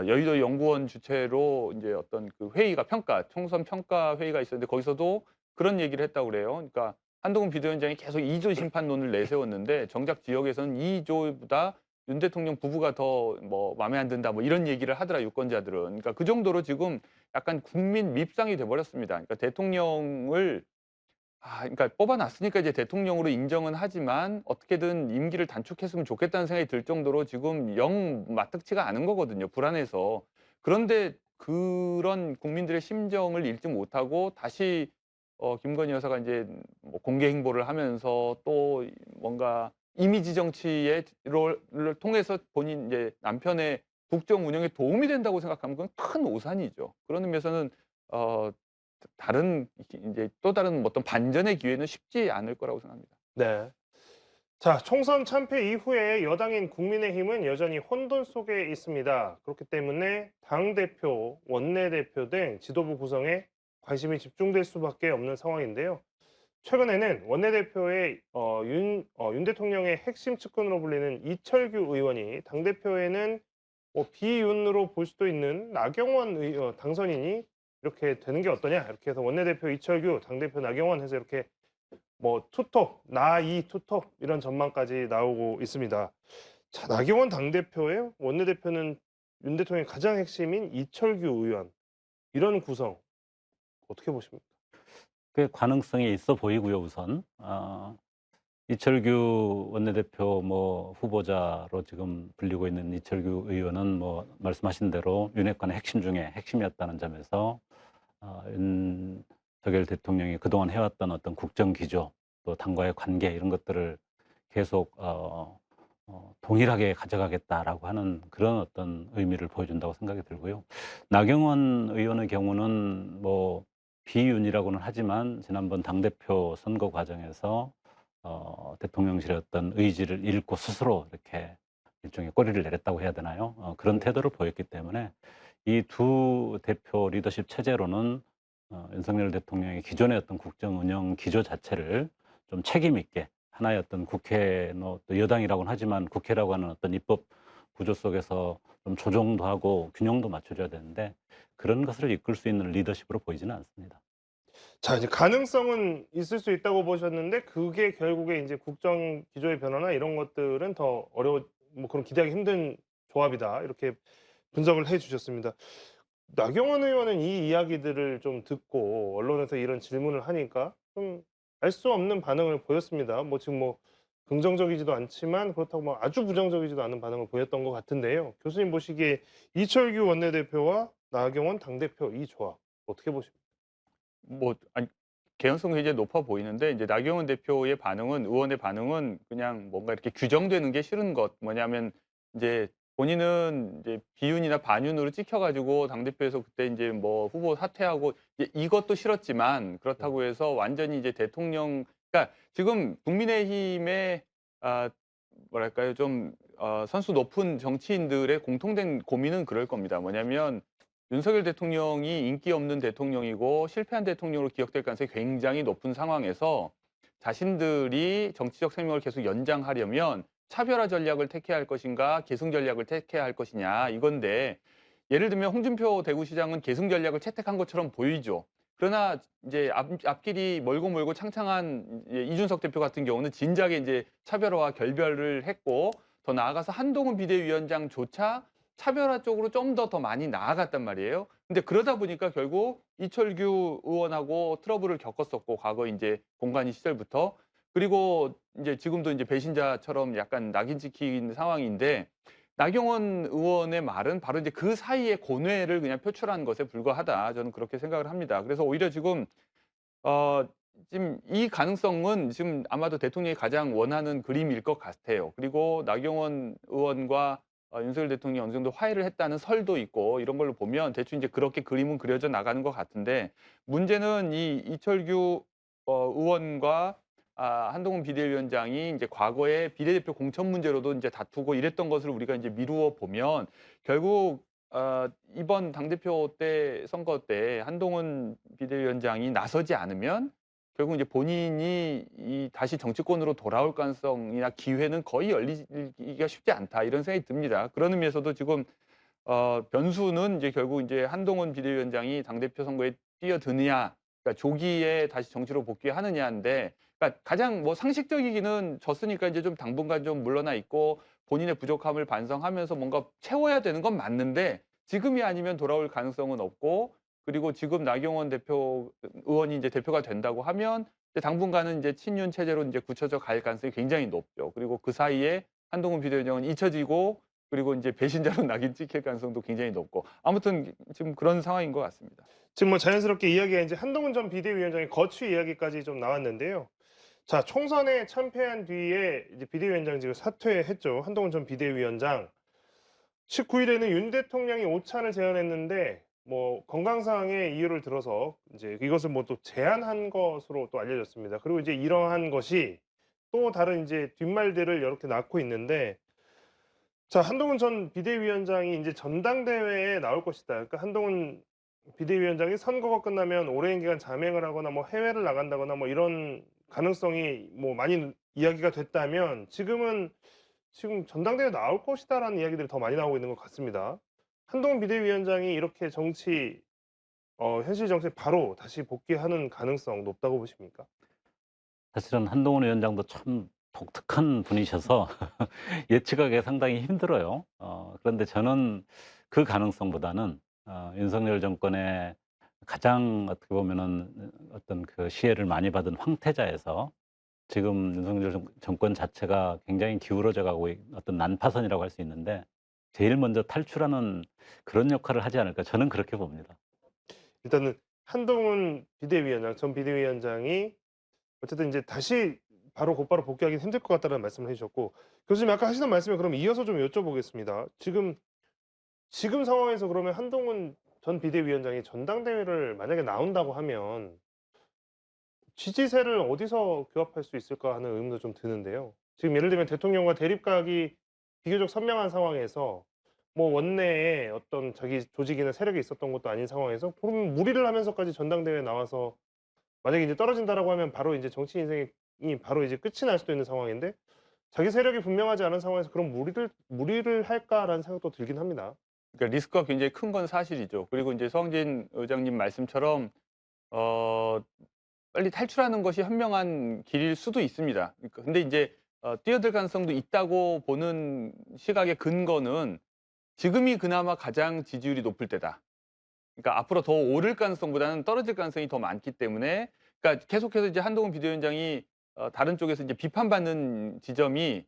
여의도 연구원 주최로 이제 어떤 그 회의가 총선 평가 회의가 있었는데 거기서도 그런 얘기를 했다고 그래요. 그러니까 한동훈 비대위원장이 계속 2조 심판론을 내세웠는데 정작 지역에서는 2조보다 윤 대통령 부부가 더 뭐 마음에 안 든다 뭐 이런 얘기를 하더라 유권자들은. 그러니까 그 정도로 지금 약간 국민 밉상이 돼 버렸습니다. 그러니까 대통령을 그러니까 뽑아놨으니까 이제 대통령으로 인정은 하지만 어떻게든 임기를 단축했으면 좋겠다는 생각이 들 정도로 지금 영 마뜩치가 않은 거거든요, 불안해서. 그런데 그런 국민들의 심정을 읽지 못하고 다시 김건희 여사가 이제 뭐 공개 행보를 하면서 또 뭔가 이미지 정치를 통해서 본인 이제 남편의 국정 운영에 도움이 된다고 생각하면 그건 큰 오산이죠. 그런 의미에서는 다른 이제 또 다른 어떤 반전의 기회는 쉽지 않을 거라고 생각합니다. 네. 자, 총선 참패 이후에 여당인 국민의힘은 여전히 혼돈 속에 있습니다. 그렇기 때문에 당대표, 원내대표 등 지도부 구성에 관심이 집중될 수밖에 없는 상황인데요. 최근에는 원내대표의 윤 대통령의 핵심 측근으로 불리는 이철규 의원이 당대표에는 비윤으로 볼 수도 있는 나경원 당선인이 이렇게 되는 게 어떠냐 이렇게 해서 원내대표 이철규, 당대표 나경원 해서 이렇게 뭐 투톱, 나이 투톱 이런 전망까지 나오고 있습니다. 자, 나경원 당대표의 원내대표는 윤 대통령의 가장 핵심인 이철규 의원 이런 구성 어떻게 보십니까? 꽤 가능성이 있어 보이고요. 우선 이철규 원내대표 뭐 후보자로 지금 불리고 있는 이철규 의원은 뭐 말씀하신 대로 윤핵관의 핵심 중에 핵심이었다는 점에서 윤석열 대통령이 그동안 해왔던 어떤 국정 기조 또 당과의 관계 이런 것들을 계속 동일하게 가져가겠다라고 하는 그런 어떤 의미를 보여준다고 생각이 들고요. 나경원 의원의 경우는 뭐 비윤이라고는 하지만 지난번 당대표 선거 과정에서 대통령실의 어떤 의지를 잃고 스스로 이렇게 일종의 꼬리를 내렸다고 해야 되나요? 그런 태도를 보였기 때문에 이 두 대표 리더십 체제로는 윤석열 대통령의 기존의 어떤 국정 운영 기조 자체를 좀 책임 있게 하나의 어떤 국회 또 여당이라고는 하지만 국회라고 하는 어떤 입법 구조 속에서 좀 조정도 하고 균형도 맞춰줘야 되는데 그런 것을 이끌 수 있는 리더십으로 보이지는 않습니다. 자, 이제 가능성은 있을 수 있다고 보셨는데 그게 결국에 이제 국정 기조의 변화나 이런 것들은 더 뭐 그런 기대하기 힘든 조합이다. 이렇게 분석을 해 주셨습니다. 나경원 의원은 이 이야기들을 좀 듣고 언론에서 이런 질문을 하니까 좀 알 수 없는 반응을 보였습니다. 뭐 지금 뭐 긍정적이지도 않지만 그렇다고 뭐 아주 부정적이지도 않은 반응을 보였던 것 같은데요. 교수님 보시기에 이철규 원내대표와 나경원 당대표 이 조합 어떻게 보십니까? 뭐 아니 개연성이 굉장히 높아 보이는데 이제 나경원 대표의 반응은 의원의 반응은 그냥 뭔가 이렇게 규정되는 게 싫은 것 뭐냐면 이제 본인은 이제 비윤이나 반윤으로 찍혀가지고 당대표에서 그때 이제 뭐 후보 사퇴하고 이제 이것도 싫었지만 그렇다고 해서 완전히 이제 대통령 그러니까 지금 국민의힘의 뭐랄까요 좀 선수 높은 정치인들의 공통된 고민은 그럴 겁니다. 뭐냐면 윤석열 대통령이 인기 없는 대통령이고 실패한 대통령으로 기억될 가능성이 굉장히 높은 상황에서 자신들이 정치적 생명을 계속 연장하려면 차별화 전략을 택해야 할 것인가 계승 전략을 택해야 할 것이냐 이건데 예를 들면 홍준표 대구시장은 계승 전략을 채택한 것처럼 보이죠. 그러나 이제 앞길이 멀고 창창한 이준석 대표 같은 경우는 진작에 이제 차별화와 결별을 했고 더 나아가서 한동훈 비대위원장조차 차별화 쪽으로 좀 더 많이 나아갔단 말이에요. 근데 그러다 보니까 결국 이철규 의원하고 트러블을 겪었었고 과거 이제 공관위 시절부터 그리고 이제 지금도 이제 배신자처럼 약간 낙인 찍힌 상황인데 나경원 의원의 말은 바로 이제 그 사이의 고뇌를 그냥 표출한 것에 불과하다. 저는 그렇게 생각을 합니다. 그래서 오히려 지금 지금 이 가능성은 지금 아마도 대통령이 가장 원하는 그림일 것 같아요. 그리고 나경원 의원과 윤석열 대통령이 어느 정도 화해를 했다는 설도 있고 이런 걸로 보면 대충 이제 그렇게 그림은 그려져 나가는 것 같은데 문제는 이 이철규 의원과 한동훈 비대위원장이 이제 과거에 비례대표 공천 문제로도 이제 다투고 이랬던 것을 우리가 이제 미루어 보면 결국 이번 당대표 때 선거 때 한동훈 비대위원장이 나서지 않으면 결국 이제 본인이 다시 정치권으로 돌아올 가능성이나 기회는 거의 열리기가 쉽지 않다 이런 생각이 듭니다. 그런 의미에서도 지금 변수는 이제 결국 이제 한동훈 비대위원장이 당대표 선거에 뛰어드느냐, 그러니까 조기에 다시 정치로 복귀하느냐인데, 그러니까 가장 뭐 상식적이기는 졌으니까 이제 좀 당분간 좀 물러나 있고 본인의 부족함을 반성하면서 뭔가 채워야 되는 건 맞는데 지금이 아니면 돌아올 가능성은 없고. 그리고 지금 나경원 대표 의원이 이제 대표가 된다고 하면 이제 당분간은 이제 친윤 체제로 이제 굳혀져 갈 가능성이 굉장히 높죠. 그리고 그 사이에 한동훈 비대위원장은 잊혀지고 그리고 이제 배신자로 낙인 찍힐 가능성도 굉장히 높고 아무튼 지금 그런 상황인 것 같습니다. 지금 뭐 자연스럽게 이야기가 이제 한동훈 전 비대위원장의 거취 이야기까지 좀 나왔는데요. 자, 총선에 참패한 뒤에 이제 비대위원장직을 사퇴했죠. 한동훈 전 비대위원장. 19일에는 윤 대통령이 오찬을 제안했는데 뭐 건강상의 이유를 들어서 이제 이것을 뭐 또 제안한 것으로 또 알려졌습니다. 그리고 이제 이러한 것이 또 다른 이제 뒷말들을 이렇게 낳고 있는데 자, 한동훈 전 비대위원장이 이제 전당대회에 나올 것이다. 그러니까 한동훈 비대위원장이 선거가 끝나면 오랜 기간 잠행을 하거나 뭐 해외를 나간다거나 뭐 이런 가능성이 뭐 많이 이야기가 됐다면 지금 전당대회에 나올 것이다라는 이야기들이 더 많이 나오고 있는 것 같습니다. 한동훈 비대위원장이 이렇게 현실 정치에 바로 다시 복귀하는 가능성 높다고 보십니까? 사실은 한동훈 위원장도 참 독특한 분이셔서 예측하기 상당히 힘들어요. 그런데 저는 그 가능성보다는 윤석열 정권의 가장 어떻게 보면은 어떤 그 시혜를 많이 받은 황태자에서 지금 윤석열 정권 자체가 굉장히 기울어져 가고 어떤 난파선이라고 할 수 있는데 제일 먼저 탈출하는 그런 역할을 하지 않을까 저는 그렇게 봅니다. 일단은 한동훈 비대위원장, 전 비대위원장이 어쨌든 이제 다시 곧바로 복귀하기는 힘들 것 같다는 말씀을 해주셨고 교수님 아까 하시던 말씀에 그럼 이어서 좀 여쭤보겠습니다. 지금 상황에서 그러면 한동훈 전 비대위원장이 전당대회를 만약에 나온다고 하면 지지세를 어디서 규합할 수 있을까 하는 의문도 좀 드는데요. 지금 예를 들면 대통령과 대립각이 비교적 선명한 상황에서 뭐 원내에 어떤 자기 조직이나 세력이 있었던 것도 아닌 상황에서 그럼 무리를 하면서까지 전당대회에 나와서 만약에 이제 떨어진다라고 하면 바로 이제 정치 인생이 바로 이제 끝이 날 수도 있는 상황인데 자기 세력이 분명하지 않은 상황에서 그럼 무리를 할까라는 생각도 들긴 합니다. 그러니까 리스크가 굉장히 큰 건 사실이죠. 그리고 이제 서항진 의장님 말씀처럼 빨리 탈출하는 것이 현명한 길일 수도 있습니다. 그러니까 근데 이제 뛰어들 가능성도 있다고 보는 시각의 근거는 지금이 그나마 가장 지지율이 높을 때다. 그러니까 앞으로 더 오를 가능성보다는 떨어질 가능성이 더 많기 때문에 그러니까 계속해서 이제 한동훈 비대위원장이 다른 쪽에서 이제 비판받는 지점이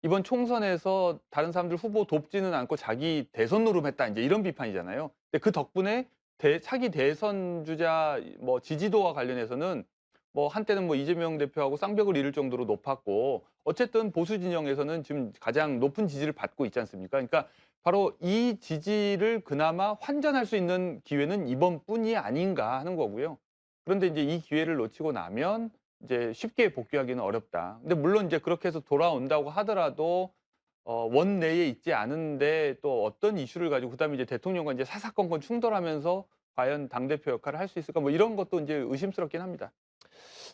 이번 총선에서 다른 사람들 후보 돕지는 않고 자기 대선 노름했다 이제 이런 비판이잖아요. 근데 그 덕분에 차기 대선 주자 뭐 지지도와 관련해서는 뭐 한때는 뭐 이재명 대표하고 쌍벽을 이룰 정도로 높았고 어쨌든 보수 진영에서는 지금 가장 높은 지지를 받고 있지 않습니까? 그러니까 바로 이 지지를 그나마 환전할 수 있는 기회는 이번뿐이 아닌가 하는 거고요. 그런데 이제 이 기회를 놓치고 나면 이제 쉽게 복귀하기는 어렵다. 근데 물론 이제 그렇게 해서 돌아온다고 하더라도 원내에 있지 않은데 또 어떤 이슈를 가지고 그다음에 이제 대통령과 이제 사사건건 충돌하면서 과연 당대표 역할을 할 수 있을까 뭐 이런 것도 이제 의심스럽긴 합니다.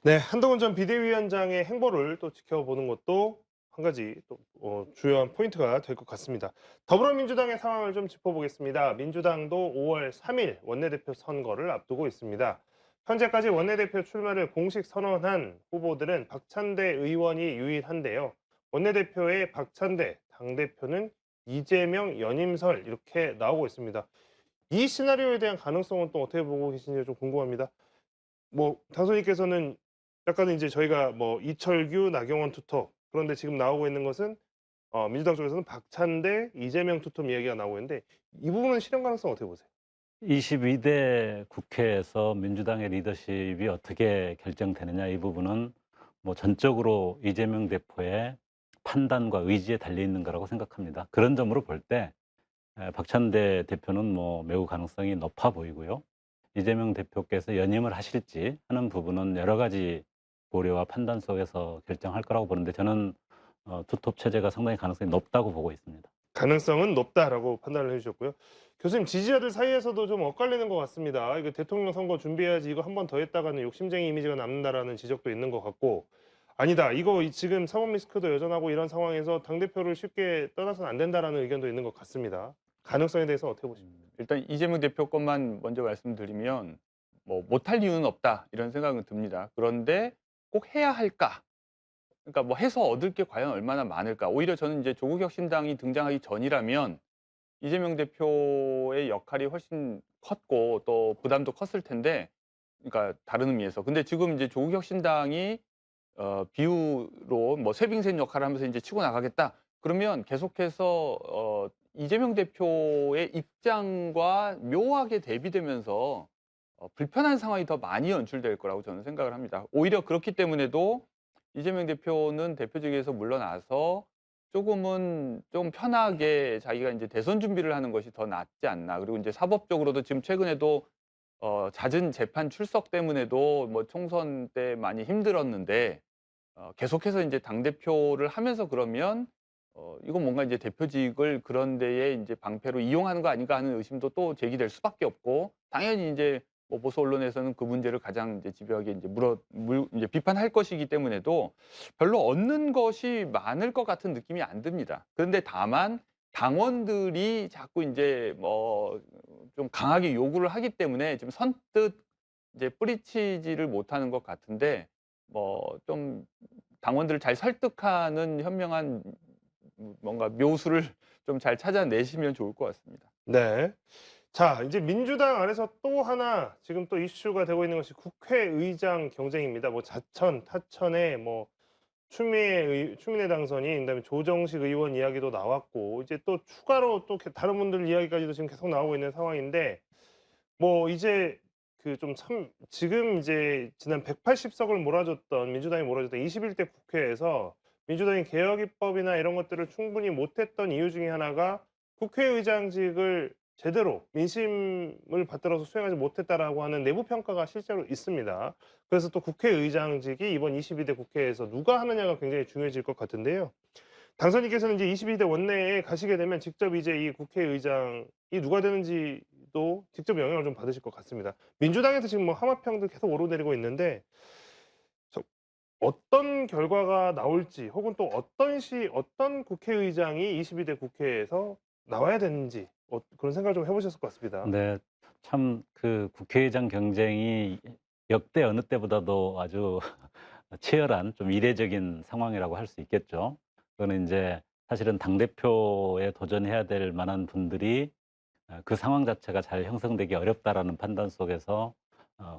네, 한동훈 전 비대위원장의 행보를 또 지켜보는 것도 한 가지 또 주요한 포인트가 될 것 같습니다. 더불어민주당의 상황을 좀 짚어보겠습니다. 민주당도 5월 3일 원내대표 선거를 앞두고 있습니다. 현재까지 원내대표 출마를 공식 선언한 후보들은 박찬대 의원이 유일한데요. 원내대표의 박찬대, 당대표는 이재명, 연임설 이렇게 나오고 있습니다. 이 시나리오에 대한 가능성은 또 어떻게 보고 계신지 좀 궁금합니다. 뭐 당선인께서는 약간은 이제 저희가 뭐 이철규, 나경원 투톱 그런데 지금 나오고 있는 것은 민주당 쪽에서는 박찬대, 이재명 투톱 이야기가 나오고 있는데 이 부분은 실현 가능성 어떻게 보세요? 22대 국회에서 민주당의 리더십이 어떻게 결정되느냐 이 부분은 뭐 전적으로 이재명 대표의 판단과 의지에 달려 있는 거라고 생각합니다. 그런 점으로 볼 때 박찬대 대표는 뭐 매우 가능성이 높아 보이고요. 이재명 대표께서 연임을 하실지 하는 부분은 여러 가지 고려와 판단 속에서 결정할 거라고 보는데 저는 투톱 체제가 상당히 가능성이 높다고 보고 있습니다. 가능성은 높다라고 판단을 해주셨고요. 교수님 지지자들 사이에서도 좀 엇갈리는 것 같습니다. 이거 대통령 선거 준비해야지 이거 한 번 더 했다가는 욕심쟁이 이미지가 남는다라는 지적도 있는 것 같고 아니다 이거 지금 사법 리스크도 여전하고 이런 상황에서 당대표를 쉽게 떠나서는 안 된다라는 의견도 있는 것 같습니다. 가능성에 대해서 어떻게 보십니까? 일단 이재명 대표 것만 먼저 말씀드리면 뭐 못할 이유는 없다 이런 생각은 듭니다. 그런데 꼭 해야 할까? 그러니까 뭐 해서 얻을 게 과연 얼마나 많을까? 오히려 저는 이제 조국혁신당이 등장하기 전이라면 이재명 대표의 역할이 훨씬 컸고 또 부담도 컸을 텐데, 그러니까 다른 의미에서. 근데 지금 이제 조국혁신당이 비유로 뭐 쇠빙센 역할을 하면서 이제 치고 나가겠다. 그러면 계속해서 이재명 대표의 입장과 묘하게 대비되면서 불편한 상황이 더 많이 연출될 거라고 저는 생각을 합니다. 오히려 그렇기 때문에도 이재명 대표는 대표직에서 물러나서 조금은 좀 편하게 자기가 이제 대선 준비를 하는 것이 더 낫지 않나. 그리고 이제 사법적으로도 지금 최근에도 잦은 재판 출석 때문에도 뭐 총선 때 많이 힘들었는데 계속해서 이제 당대표를 하면서 그러면 이건 뭔가 이제 대표직을 그런 데에 이제 방패로 이용하는 거 아닌가 하는 의심도 또 제기될 수밖에 없고, 당연히 이제 뭐 보수 언론에서는 그 문제를 가장 이제 집요하게 이제 이제 비판할 것이기 때문에도 별로 얻는 것이 많을 것 같은 느낌이 안 듭니다. 그런데 다만 당원들이 자꾸 이제 뭐 좀 강하게 요구를 하기 때문에 지금 선뜻 이제 뿌리치지를 못하는 것 같은데, 뭐 좀 당원들을 잘 설득하는 현명한 뭔가 묘수를 좀 잘 찾아내시면 좋을 것 같습니다. 네. 자, 이제 민주당 안에서 또 하나 지금 또 이슈가 되고 있는 것이 국회의장 경쟁입니다. 뭐 자천, 타천에 뭐 추미애 당선인, 그다음에 조정식 의원 이야기도 나왔고 이제 또 추가로 또 다른 분들 이야기까지도 지금 계속 나오고 있는 상황인데 뭐 이제 지금 이제 지난 180석을 몰아줬던 민주당이 몰아줬던 21대 국회에서 민주당이 개혁 입법이나 이런 것들을 충분히 못했던 이유 중에 하나가 국회의장직을 제대로 민심을 받들어서 수행하지 못했다라고 하는 내부 평가가 실제로 있습니다. 그래서 또 국회의장직이 이번 22대 국회에서 누가 하느냐가 굉장히 중요해질 것 같은데요. 당선인께서는 이제 22대 원내에 가시게 되면 직접 이제 이 국회의장이 누가 되는지도 직접 영향을 좀 받으실 것 같습니다. 민주당에서 지금 뭐 하마평도 계속 오르내리고 있는데 어떤 결과가 나올지 혹은 또 어떤 국회의장이 22대 국회에서 나와야 되는지 그런 생각을 좀 해보셨을 것 같습니다. 네, 참 그 국회의장 경쟁이 역대 어느 때보다도 아주 치열한 좀 이례적인 상황이라고 할 수 있겠죠. 그거는 이제 사실은 당대표에 도전해야 될 만한 분들이 그 상황 자체가 잘 형성되기 어렵다라는 판단 속에서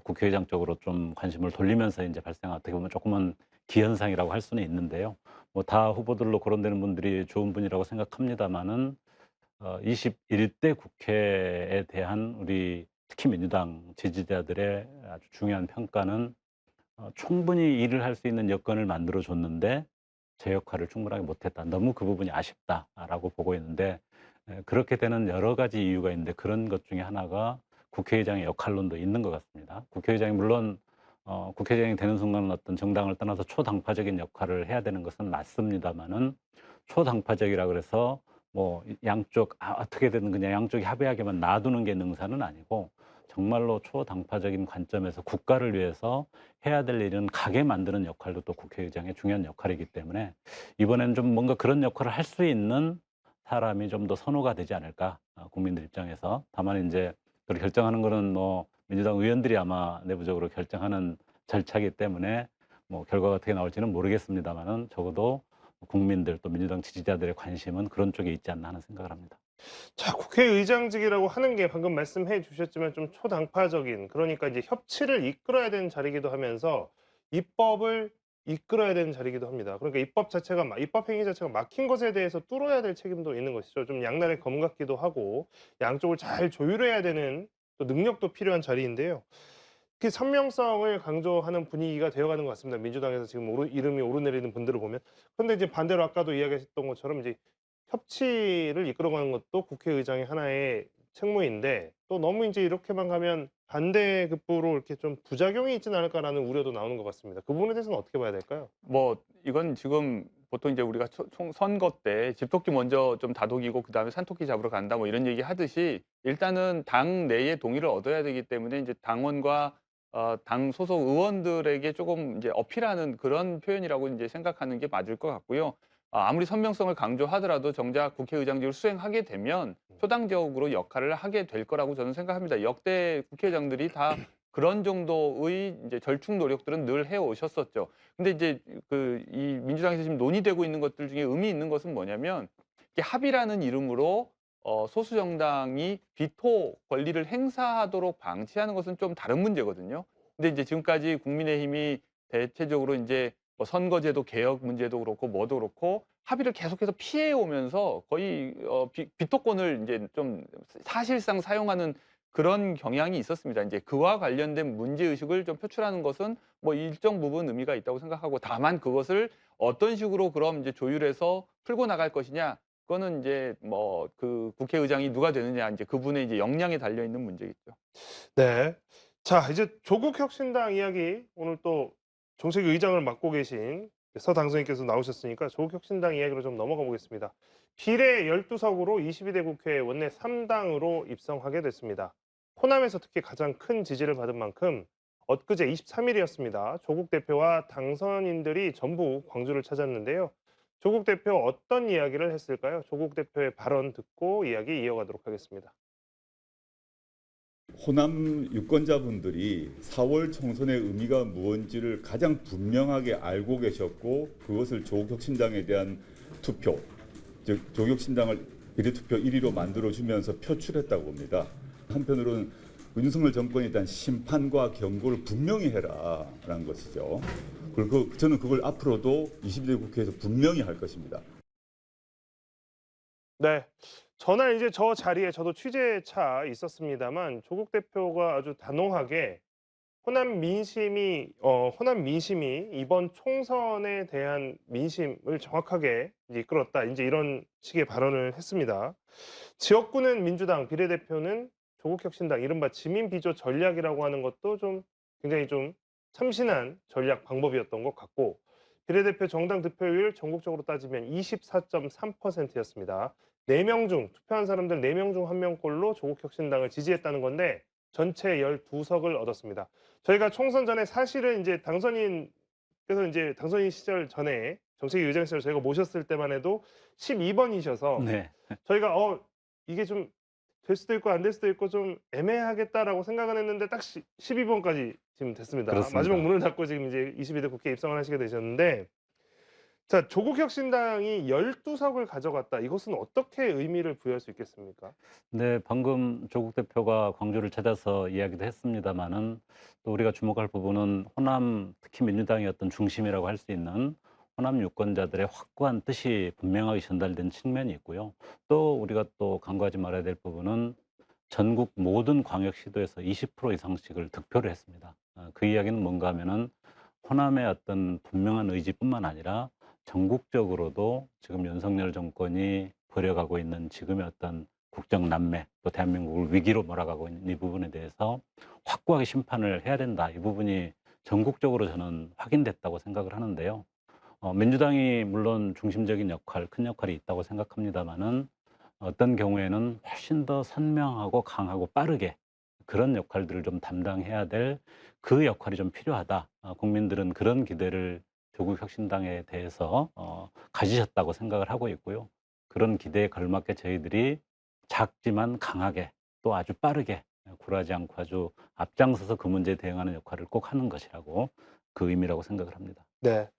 국회의장 쪽으로 좀 관심을 돌리면서 이제 발생한 어떻게 보면 조금은 기현상이라고 할 수는 있는데요. 뭐 다 후보들로 거론되는 분들이 좋은 분이라고 생각합니다만은 21대 국회에 대한 우리 특히 민주당 지지자들의 아주 중요한 평가는 충분히 일을 할 수 있는 여건을 만들어 줬는데 제 역할을 충분하게 못했다. 너무 그 부분이 아쉽다라고 보고 있는데 그렇게 되는 여러 가지 이유가 있는데 그런 것 중에 하나가 국회의장의 역할론도 있는 것 같습니다. 국회의장이 물론 국회의장이 되는 순간 어떤 정당을 떠나서 초당파적인 역할을 해야 되는 것은 맞습니다만은 초당파적이라 그래서 뭐 양쪽 어떻게든 그냥 양쪽이 합의하게만 놔두는 게 능사는 아니고 정말로 초당파적인 관점에서 국가를 위해서 해야 될 일은 가게 만드는 역할도 또 국회의장의 중요한 역할이기 때문에 이번에는 좀 뭔가 그런 역할을 할 수 있는 사람이 좀 더 선호가 되지 않을까 국민들 입장에서. 다만 이제 그걸 결정하는 거는 뭐 민주당 의원들이 아마 내부적으로 결정하는 절차이기 때문에 뭐 결과가 어떻게 나올지는 모르겠습니다만은 적어도 국민들 또 민주당 지지자들의 관심은 그런 쪽에 있지 않나 하는 생각을 합니다. 자, 국회의장직이라고 하는 게 방금 말씀해 주셨지만 좀 초당파적인, 그러니까 이제 협치를 이끌어야 되는 자리이기도 하면서 입법을 이끌어야 되는 자리이기도 합니다. 그러니까 입법 행위 자체가 막힌 것에 대해서 뚫어야 될 책임도 있는 것이죠. 좀 양날의 검 같기도 하고 양쪽을 잘 조율해야 되는 또 능력도 필요한 자리인데요. 그 선명성을 강조하는 분위기가 되어가는 것 같습니다. 민주당에서 지금 이름이 오르내리는 분들을 보면. 그런데 이제 반대로 아까도 이야기했던 것처럼 이제 협치를 이끌어가는 것도 국회의장의 하나의 책무인데 또 너무 이제 이렇게만 가면 반대급부로 이렇게 좀 부작용이 있지는 않을까라는 우려도 나오는 것 같습니다. 그 부분에 대해서는 어떻게 봐야 될까요? 뭐 이건 지금 보통 이제 우리가 선거 때 집토끼 먼저 좀 다독이고 그다음에 산토끼 잡으러 간다 뭐 이런 얘기 하듯이 일단은 당 내의 동의를 얻어야 되기 때문에 이제 당원과 당 소속 의원들에게 조금 이제 어필하는 그런 표현이라고 이제 생각하는 게 맞을 것 같고요. 아무리 선명성을 강조하더라도 정작 국회의장직을 수행하게 되면 초당적으로 역할을 하게 될 거라고 저는 생각합니다. 역대 국회의장들이 다 그런 정도의 이제 절충 노력들은 늘 해오셨었죠. 근데 이제 이 민주당에서 지금 논의되고 있는 것들 중에 의미 있는 것은 뭐냐면 이게 합의라는 이름으로 소수 정당이 비토 권리를 행사하도록 방치하는 것은 좀 다른 문제거든요. 근데 이제 지금까지 국민의힘이 대체적으로 이제 뭐 선거제도 개혁 문제도 그렇고 뭐도 그렇고 합의를 계속해서 피해 오면서 거의 비토권을 이제 좀 사실상 사용하는 그런 경향이 있었습니다. 이제 그와 관련된 문제 의식을 좀 표출하는 것은 뭐 일정 부분 의미가 있다고 생각하고 다만 그것을 어떤 식으로 그럼 이제 조율해서 풀고 나갈 것이냐 그거는 이제 뭐 그 국회의장이 누가 되느냐 이제 그분의 이제 역량에 달려 있는 문제겠죠. 네. 자, 이제 조국 혁신당 이야기 오늘 또 정책위 의장을 맡고 계신 서 당선인께서 나오셨으니까 조국 혁신당 이야기로 좀 넘어가 보겠습니다. 비례 12석으로 22대 국회 원내 3당으로 입성하게 됐습니다. 호남에서 특히 가장 큰 지지를 받은 만큼 엊그제 23일이었습니다. 조국 대표와 당선인들이 전부 광주를 찾았는데요. 조국 대표 어떤 이야기를 했을까요? 조국 대표의 발언 듣고 이야기 이어가도록 하겠습니다. 호남 유권자분들이 4월 총선의 의미가 무엇인지를 가장 분명하게 알고 계셨고 그것을 조국혁신당에 대한 투표, 즉 조국혁신당을 비례투표 1위로 만들어주면서 표출했다고 봅니다. 한편으로는 윤석열 정권에 대한 심판과 경고를 분명히 해라라는 것이죠. 그리고 저는 그걸 앞으로도 22대 국회에서 분명히 할 것입니다. 네. 전날 이제 저 자리에 저도 취재차 있었습니다만 조국 대표가 아주 단호하게 호남 민심이 이번 총선에 대한 민심을 정확하게 이끌었다. 이제 이런 식의 발언을 했습니다. 지역구는 민주당, 비례대표는 조국혁신당, 이른바 지민비조 전략이라고 하는 것도 좀 굉장히 좀 참신한 전략 방법이었던 것 같고 비례대표 정당 득표율 전국적으로 따지면 24.3%였습니다. 4명 중 투표한 사람들 4명 중 1명꼴로 조국혁신당을 지지했다는 건데 전체 12석을 얻었습니다. 저희가 총선 전에 사실은 이제 당선인 시절 전에 정책위 의장 시절 저희가 모셨을 때만 해도 12번이셔서 네. 저희가 이게 좀 될 수도 있고 안 될 수도 있고 좀 애매하겠다라고 생각은 했는데 딱 12번까지 지금 됐습니다. 그렇습니다. 마지막 문을 닫고 지금 이제 22대 국회에 입성을 하시게 되셨는데 자, 조국혁신당이 12석을 가져갔다. 이것은 어떻게 의미를 부여할 수 있겠습니까? 네, 방금 조국 대표가 광주를 찾아서 이야기도 했습니다마는 또 우리가 주목할 부분은 호남, 특히 민주당의 어떤 중심이라고 할 수 있는 호남 유권자들의 확고한 뜻이 분명하게 전달된 측면이 있고요. 또 우리가 또 간과하지 말아야 될 부분은 전국 모든 광역시도에서 20% 이상씩을 득표를 했습니다. 그 이야기는 뭔가 하면은 호남의 어떤 분명한 의지뿐만 아니라 전국적으로도 지금 윤석열 정권이 벌여가고 있는 지금의 어떤 국정 난매, 또 대한민국을 위기로 몰아가고 있는 이 부분에 대해서 확고하게 심판을 해야 된다. 이 부분이 전국적으로 저는 확인됐다고 생각을 하는데요. 민주당이 물론 중심적인 역할, 큰 역할이 있다고 생각합니다마는 어떤 경우에는 훨씬 더 선명하고 강하고 빠르게 그런 역할들을 좀 담당해야 될 그 역할이 좀 필요하다. 국민들은 그런 기대를 조국 혁신당에 대해서 가지셨다고 생각을 하고 있고요. 그런 기대에 걸맞게 저희들이 작지만 강하게 또 아주 빠르게 굴하지 않고 아주 앞장서서 그 문제에 대응하는 역할을 꼭 하는 것이라고 그 의미라고 생각을 합니다. 네.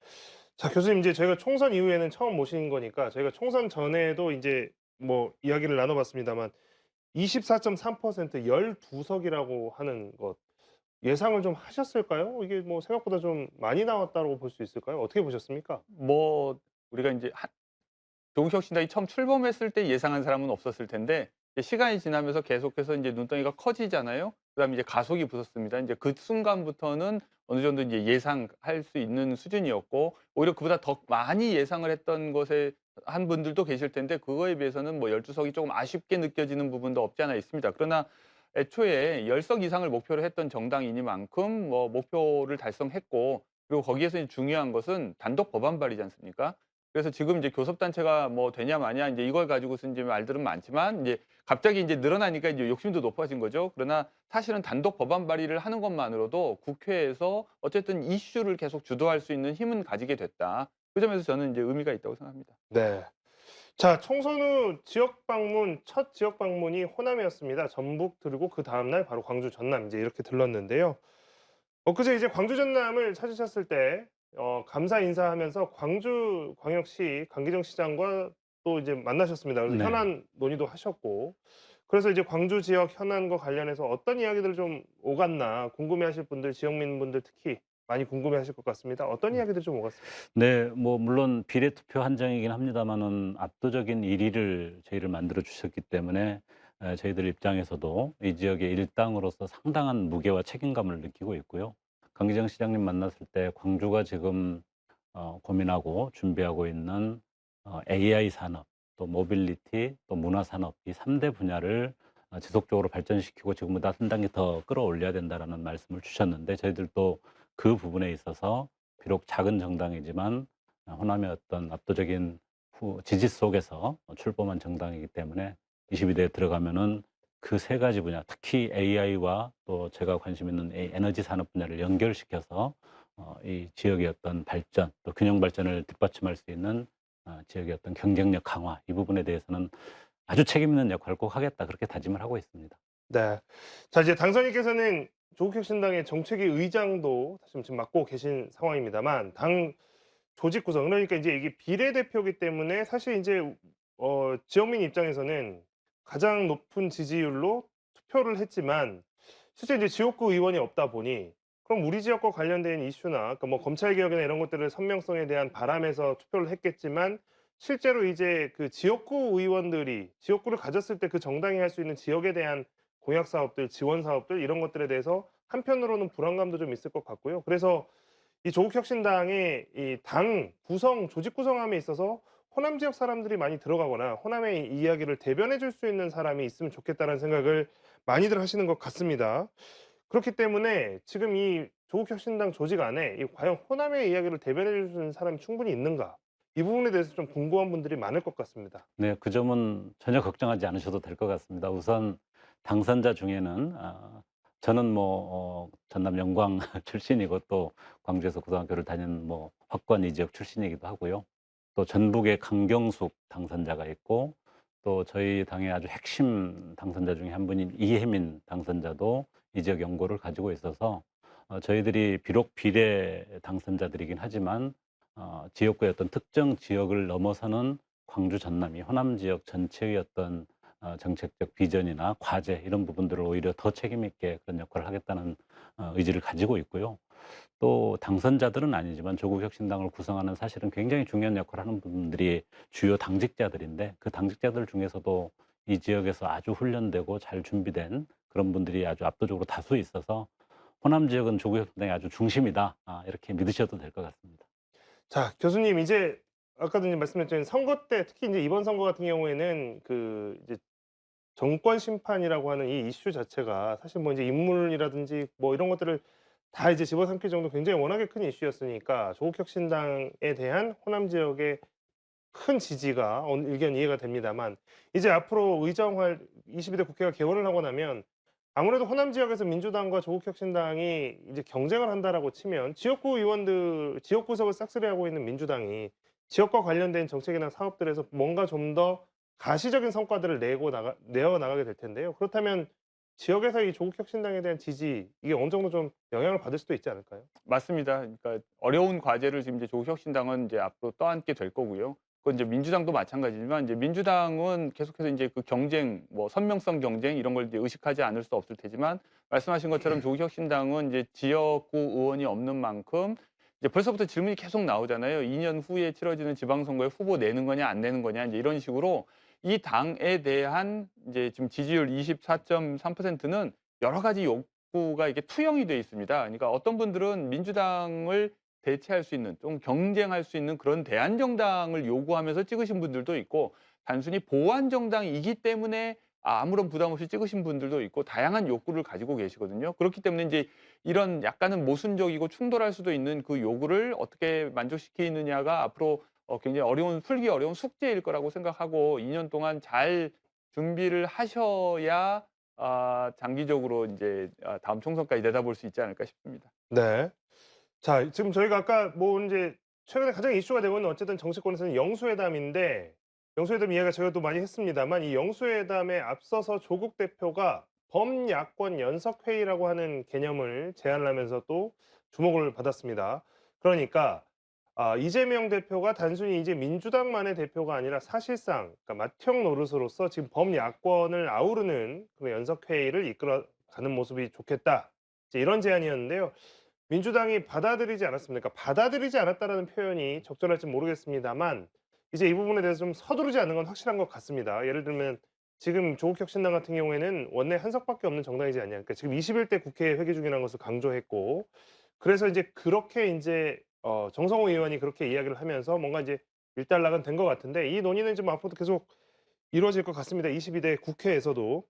자, 교수님 이제 저희가 총선 이후에는 처음 모신 거니까 저희가 총선 전에도 이제 뭐 이야기를 나눠 봤습니다만 24.3% 12석이라고 하는 것 예상을 좀 하셨을까요? 이게 뭐 생각보다 좀 많이 나왔다고 볼 수 있을까요? 어떻게 보셨습니까? 뭐 우리가 이제 조국혁신당이 처음 출범했을 때 예상한 사람은 없었을 텐데 이제 시간이 지나면서 계속해서 이제 눈덩이가 커지잖아요. 그다음에 이제 가속이 붙었습니다. 이제 그 순간부터는 어느 정도 이제 예상할 수 있는 수준이었고 오히려 그보다 더 많이 예상을 했던 것에 한 분들도 계실 텐데 그거에 비해서는 뭐 12석이 조금 아쉽게 느껴지는 부분도 없지 않아 있습니다. 그러나 애초에 10석 이상을 목표로 했던 정당이니만큼 뭐 목표를 달성했고 그리고 거기에서 이제 중요한 것은 단독 법안발이지 않습니까? 그래서 지금 이제 교섭단체가 뭐 되냐 마냐 이제 이걸 가지고서 이제 말들은 많지만 이제 갑자기 이제 늘어나니까 이제 욕심도 높아진 거죠. 그러나 사실은 단독 법안 발의를 하는 것만으로도 국회에서 어쨌든 이슈를 계속 주도할 수 있는 힘은 가지게 됐다. 그 점에서 저는 이제 의미가 있다고 생각합니다. 네. 자, 총선 후 지역 방문 첫 지역 방문이 호남이었습니다. 전북 들고 그 다음 날 바로 광주 전남 이제 이렇게 들렀는데요. 엊그제 이제 광주 전남을 찾으셨을 때 감사 인사하면서 광주 광역시 강기정 시장과 또 이제 만나셨습니다. 그래서 네. 현안 논의도 하셨고 그래서 이제 광주 지역 현안과 관련해서 어떤 이야기들을 좀 오갔나 궁금해하실 분들 지역민분들 특히 많이 궁금해하실 것 같습니다. 어떤 이야기들이 좀 오갔습니까? 네, 뭐 물론 비례투표 한정이긴 합니다만은 압도적인 1위를 저희를 만들어 주셨기 때문에 저희들 입장에서도 이 지역의 일당으로서 상당한 무게와 책임감을 느끼고 있고요. 강기정 시장님 만났을 때 광주가 지금 고민하고 준비하고 있는 AI 산업, 또 모빌리티, 또 문화 산업 이 3대 분야를 지속적으로 발전시키고 지금보다 한 단계 더 끌어올려야 된다라는 말씀을 주셨는데 저희들도 그 부분에 있어서 비록 작은 정당이지만 호남의 어떤 압도적인 지지 속에서 출범한 정당이기 때문에 22대에 들어가면은 그 세 가지 분야, 특히 AI와 또 제가 관심 있는 에너지 산업 분야를 연결시켜서 이 지역의 어떤 발전, 또 균형 발전을 뒷받침할 수 있는 지역의 어떤 경쟁력 강화 이 부분에 대해서는 아주 책임 있는 역할을 꼭 하겠다 그렇게 다짐을 하고 있습니다. 네. 자, 이제 당선인께서는 조국혁신당의 정책위 의장도 지금 맡고 계신 상황입니다만 당 조직 구성 그러니까 이제 이게 비례대표이기 때문에 사실 이제 지역민 입장에서는 가장 높은 지지율로 투표를 했지만 실제 이제 지역구 의원이 없다 보니 그럼 우리 지역과 관련된 이슈나 그러니까 뭐 검찰 개혁이나 이런 것들을 선명성에 대한 바람에서 투표를 했겠지만 실제로 이제 그 지역구 의원들이 지역구를 가졌을 때 그 정당이 할 수 있는 지역에 대한 공약 사업들, 지원 사업들 이런 것들에 대해서 한편으로는 불안감도 좀 있을 것 같고요. 그래서 이 조국혁신당의 이 당 구성, 조직 구성함에 있어서 호남 지역 사람들이 많이 들어가거나 호남의 이야기를 대변해 줄 수 있는 사람이 있으면 좋겠다는 생각을 많이들 하시는 것 같습니다. 그렇기 때문에 지금 이 조국혁신당 조직 안에 이 과연 호남의 이야기를 대변해 줄 수 있는 사람이 충분히 있는가? 이 부분에 대해서 좀 궁금한 분들이 많을 것 같습니다. 네, 그 점은 전혀 걱정하지 않으셔도 될 것 같습니다. 우선 당선자 중에는 저는 뭐 전남 영광 출신이고 또 광주에서 고등학교를 다닌 뭐 확고한 이 지역 출신이기도 하고요. 또 전북의 강경숙 당선자가 있고 또 저희 당의 아주 핵심 당선자 중에 한 분인 이혜민 당선자도 이 지역 연고를 가지고 있어서 저희들이 비록 비례 당선자들이긴 하지만 지역구의 어떤 특정 지역을 넘어서는 광주 전남이 호남 지역 전체의 어떤 정책적 비전이나 과제 이런 부분들을 오히려 더 책임 있게 그런 역할을 하겠다는 의지를 가지고 있고요. 또 당선자들은 아니지만 조국혁신당을 구성하는 사실은 굉장히 중요한 역할을 하는 분들이 주요 당직자들인데 그 당직자들 중에서도 이 지역에서 아주 훈련되고 잘 준비된 그런 분들이 아주 압도적으로 다수 있어서 호남 지역은 조국혁신당이 아주 중심이다. 이렇게 믿으셔도 될 것 같습니다. 자, 교수님 이제 아까도 이제 말씀드렸지만 선거 때 특히 이제 이번 선거 같은 경우에는 그 이제 정권 심판이라고 하는 이 이슈 자체가 사실 뭐 이제 인물이라든지 뭐 이런 것들을 다 이제 집어삼킬 정도 굉장히 워낙에 큰 이슈였으니까 조국혁신당에 대한 호남 지역의 큰 지지가 일견 이해가 됩니다만 이제 앞으로 의정활 22대 국회가 개원을 하고 나면 아무래도 호남 지역에서 민주당과 조국혁신당이 이제 경쟁을 한다라고 치면 지역구 의원들 지역 구석을 싹쓸이하고 있는 민주당이 지역과 관련된 정책이나 사업들에서 뭔가 좀 더 가시적인 성과들을 내어 나가게 될 텐데요. 그렇다면 지역에서 이 조국혁신당에 대한 지지 이게 어느 정도 좀 영향을 받을 수도 있지 않을까요? 맞습니다. 그러니까 어려운 과제를 지금 이제 조국혁신당은 이제 앞으로 떠안게 될 거고요. 그건 이제 민주당도 마찬가지지만 이제 민주당은 계속해서 이제 그 경쟁, 뭐 선명성 경쟁 이런 걸 이제 의식하지 않을 수 없을 테지만 말씀하신 것처럼 조국혁신당은 이제 지역구 의원이 없는 만큼 이제 벌써부터 질문이 계속 나오잖아요. 2년 후에 치러지는 지방선거에 후보 내는 거냐 안 내는 거냐 이제 이런 식으로 이 당에 대한 이제 지금 지지율 24.3%는 여러 가지 욕구가 이게 투영이 돼 있습니다. 그러니까 어떤 분들은 민주당을 대체할 수 있는 좀 경쟁할 수 있는 그런 대안정당을 요구하면서 찍으신 분들도 있고 단순히 보완정당이기 때문에 아무런 부담 없이 찍으신 분들도 있고 다양한 욕구를 가지고 계시거든요. 그렇기 때문에 이제 이런 약간은 모순적이고 충돌할 수도 있는 그 요구를 어떻게 만족시키느냐가 앞으로 굉장히 풀기 어려운 숙제일 거라고 생각하고 2년 동안 잘 준비를 하셔야 장기적으로 이제 다음 총선까지 내다볼 수 있지 않을까 싶습니다. 네. 자, 지금 저희가 아까 뭐 이제 최근에 가장 이슈가 되고 있는 어쨌든 정치권에서는 영수회담인데 영수회담 이야기가 저희가 또 많이 했습니다만 이 영수회담에 앞서서 조국 대표가 범야권 연석회의라고 하는 개념을 제안을 하면서 또 주목을 받았습니다. 그러니까 이재명 대표가 단순히 이제 민주당만의 대표가 아니라 사실상 그러니까 맏형 노릇으로서 지금 범야권을 아우르는 그런 연석회의를 이끌어가는 모습이 좋겠다. 이제 이런 제안이었는데요. 민주당이 받아들이지 않았습니까? 받아들이지 않았다라는 표현이 적절할지 모르겠습니다만 이제 이 부분에 대해서 좀 서두르지 않는 건 확실한 것 같습니다. 예를 들면 지금 조국혁신당 같은 경우에는 원내 한석밖에 없는 정당이지 않냐. 그러니까 지금 21대 국회 회기 중이라는 것을 강조했고 그래서 이제 그렇게 이제 정성호 의원이 그렇게 이야기를 하면서 뭔가 이제 일단락은 된 것 같은데 이 논의는 좀 앞으로도 계속 이루어질 것 같습니다. 22대 국회에서도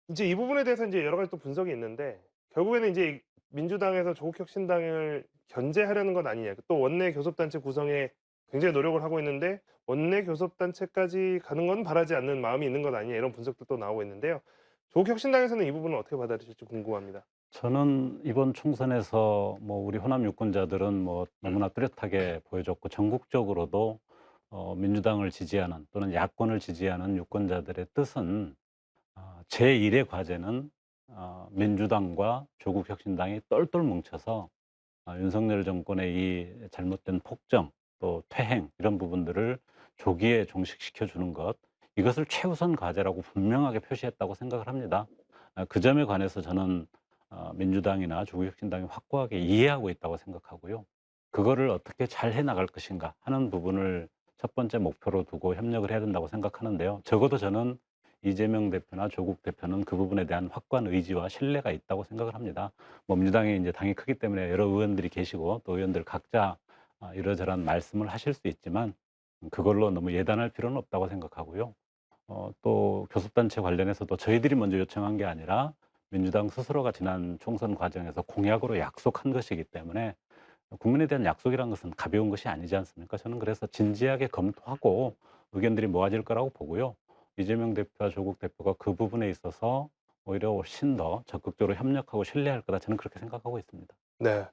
이제 이 부분에 대해서 이제 여러 가지 또 분석이 있는데 결국에는 이제 민주당에서 조국혁신당을 견제하려는 것 아니냐. 또 원내 교섭단체 구성에 굉장히 노력을 하고 있는데 원내 교섭단체까지 가는 건 바라지 않는 마음이 있는 것 아니냐 이런 분석도 또 나오고 있는데요. 조국혁신당에서는 이 부분을 어떻게 받아들일지 궁금합니다. 저는 이번 총선에서 뭐 우리 호남 유권자들은 뭐 너무나 뚜렷하게 보여줬고 전국적으로도 민주당을 지지하는 또는 야권을 지지하는 유권자들의 뜻은 제1의 과제는 민주당과 조국혁신당이 똘똘 뭉쳐서 윤석열 정권의 이 잘못된 폭정 또 퇴행 이런 부분들을 조기에 종식시켜 주는 것 이것을 최우선 과제라고 분명하게 표시했다고 생각을 합니다. 그 점에 관해서 저는 민주당이나 조국혁신당이 확고하게 이해하고 있다고 생각하고요. 그거를 어떻게 잘 해나갈 것인가 하는 부분을 첫 번째 목표로 두고 협력을 해야 된다고 생각하는데요. 적어도 저는 이재명 대표나 조국 대표는 그 부분에 대한 확고한 의지와 신뢰가 있다고 생각을 합니다. 뭐 민주당이 이제 당이 크기 때문에 여러 의원들이 계시고 또 의원들 각자 이러저러한 말씀을 하실 수 있지만 그걸로 너무 예단할 필요는 없다고 생각하고요. 또 교섭단체 관련해서도 저희들이 먼저 요청한 게 아니라 민주당 스스로가 지난 총선 과정에서 공약으로 약속한 것이기 때문에 국민에 대한 약속이라는 것은 가벼운 것이 아니지 않습니까? 저는 그래서 진지하게 검토하고 의견들이 모아질 거라고 보고요. 이재명 대표와 조국 대표가 그 부분에 있어서 오히려 훨씬 더 적극적으로 협력하고 신뢰할 거다. 저는 그렇게 생각하고 있습니다. 네.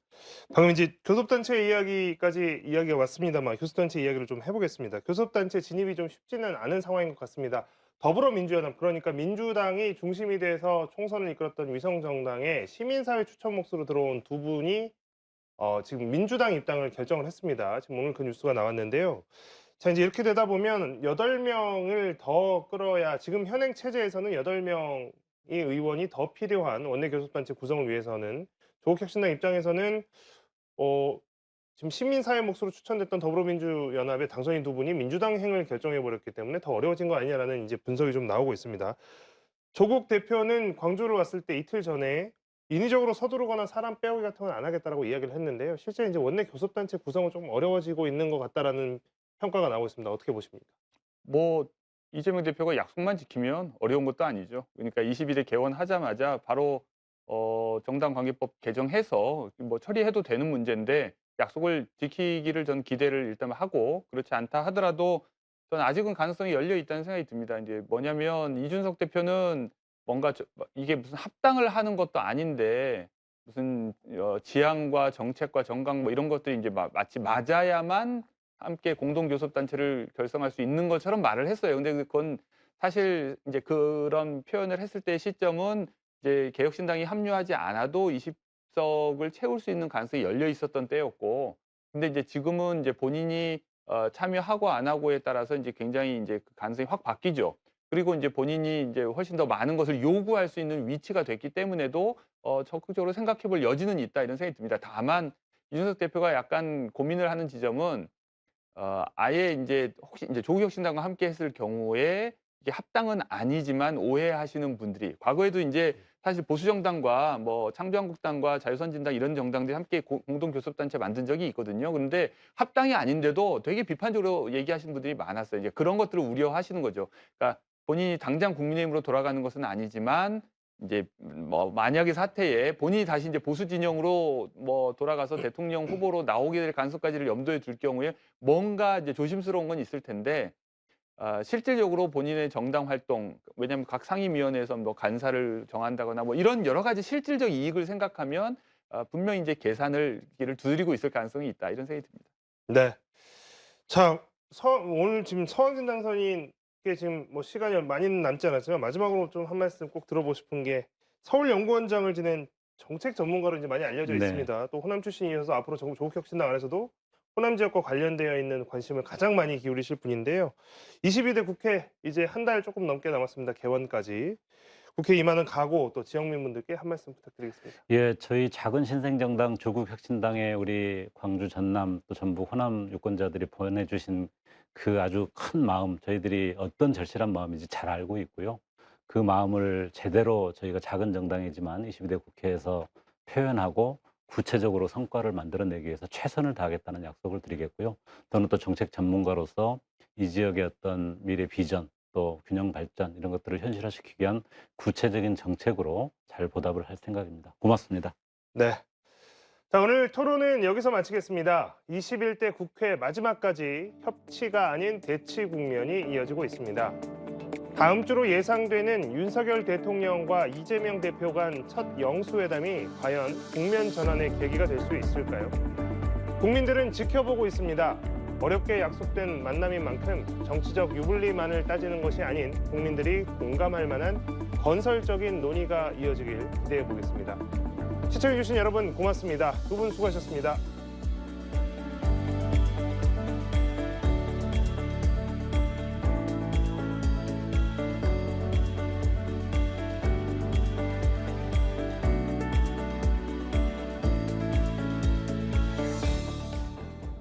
방금 이제 교섭단체 이야기까지 이야기가 왔습니다만 교섭단체 이야기를 좀 해보겠습니다. 교섭단체 진입이 좀 쉽지는 않은 상황인 것 같습니다. 더불어민주연합 그러니까 민주당이 중심이 돼서 총선을 이끌었던 위성정당의 시민사회 추천 몫으로 들어온 두 분이 지금 민주당 입당을 결정을 했습니다. 지금 오늘 그 뉴스가 나왔는데요. 자, 이제 이렇게 되다 보면 8명을 더 끌어야 지금 현행 체제에서는 8명의 의원이 더 필요한 원내교섭단체 구성을 위해서는 조국혁신당 입장에서는 지금 시민사회 몫으로 추천됐던 더불어민주연합의 당선인 두 분이 민주당 행을 결정해버렸기 때문에 더 어려워진 거 아니냐라는 이제 분석이 좀 나오고 있습니다. 조국 대표는 광주를 왔을 때 이틀 전에 인위적으로 서두르거나 사람 빼오기 같은 건 안 하겠다라고 이야기를 했는데요. 실제 이제 원내 교섭단체 구성은 좀 어려워지고 있는 것 같다라는 평가가 나오고 있습니다. 어떻게 보십니까? 뭐 이재명 대표가 약속만 지키면 어려운 것도 아니죠. 그러니까 22대 개원하자마자 바로 정당 관계법 개정해서 뭐 처리해도 되는 문제인데 약속을 지키기를 전 기대를 일단 하고, 그렇지 않다 하더라도 저는 아직은 가능성이 열려 있다는 생각이 듭니다. 이제 뭐냐면 이준석 대표는 뭔가 이게 무슨 합당을 하는 것도 아닌데 무슨 지향과 정책과 정강 뭐 이런 것들이 이제 마치 맞아야만 함께 공동교섭단체를 결성할 수 있는 것처럼 말을 했어요. 근데 그건 사실 이제 그런 표현을 했을 때의 시점은 이제 개혁신당이 합류하지 않아도 20석을 채울 수 있는 가능성이 열려 있었던 때였고, 근데 이제 지금은 이제 본인이 참여하고 안 하고에 따라서 이제 굉장히 이제 그 가능성이 확 바뀌죠. 그리고 이제 본인이 이제 훨씬 더 많은 것을 요구할 수 있는 위치가 됐기 때문에도 적극적으로 생각해 볼 여지는 있다, 이런 생각이 듭니다. 다만 이준석 대표가 약간 고민을 하는 지점은 아예 이제 혹시 이제 조국혁신당과 함께 했을 경우에 이게 합당은 아니지만 오해하시는 분들이, 과거에도 이제 사실 보수정당과 뭐 창조한국당과 자유선진당 이런 정당들이 함께 공동교섭단체 만든 적이 있거든요. 그런데 합당이 아닌데도 되게 비판적으로 얘기하시는 분들이 많았어요. 이제 그런 것들을 우려하시는 거죠. 그러니까 본인이 당장 국민의힘으로 돌아가는 것은 아니지만 이제 뭐 만약의 사태에 본인이 다시 이제 보수 진영으로 뭐 돌아가서 대통령 후보로 나오게 될 가능성까지를 염두에 둘 경우에 뭔가 이제 조심스러운 건 있을 텐데, 실질적으로 본인의 정당 활동, 왜냐하면 각 상임위원회에서 뭐 간사를 정한다거나 뭐 이런 여러 가지 실질적 이익을 생각하면 분명히 이제 계산을 길을 두드리고 있을 가능성이 있다, 이런 생각이 듭니다. 네. 자, 오늘 지금 서원진 당선인께 지금 뭐 시간이 많이는 남지 않았지만 마지막으로 좀 한 말씀 꼭 들어보고 싶은 게, 서울연구원장을 지낸 정책 전문가로 이제 많이 알려져 네. 있습니다. 또 호남 출신이어서 앞으로 조국혁신당 안에서도 호남 지역과 관련되어 있는 관심을 가장 많이 기울이실 분인데요. 22대 국회 이제 한 달 조금 넘게 남았습니다. 개원까지. 국회 임하는 각오, 또 지역민분들께 한 말씀 부탁드리겠습니다. 예, 저희 작은 신생정당 조국혁신당에 우리 광주, 전남, 또 전북 호남 유권자들이 보내주신 그 아주 큰 마음, 저희들이 어떤 절실한 마음인지 잘 알고 있고요. 그 마음을 제대로 저희가 작은 정당이지만 22대 국회에서 표현하고 구체적으로 성과를 만들어내기 위해서 최선을 다하겠다는 약속을 드리겠고요. 저는 또 정책 전문가로서 이 지역의 어떤 미래 비전, 또 균형 발전 이런 것들을 현실화시키기 위한 구체적인 정책으로 잘 보답을 할 생각입니다. 고맙습니다. 네. 자, 오늘 토론은 여기서 마치겠습니다. 21대 국회 마지막까지 협치가 아닌 대치 국면이 이어지고 있습니다. 다음 주로 예상되는 윤석열 대통령과 이재명 대표 간 첫 영수회담이 과연 국면 전환의 계기가 될 수 있을까요? 국민들은 지켜보고 있습니다. 어렵게 약속된 만남인 만큼 정치적 유불리만을 따지는 것이 아닌 국민들이 공감할 만한 건설적인 논의가 이어지길 기대해 보겠습니다. 시청해주신 여러분 고맙습니다. 두 분 수고하셨습니다.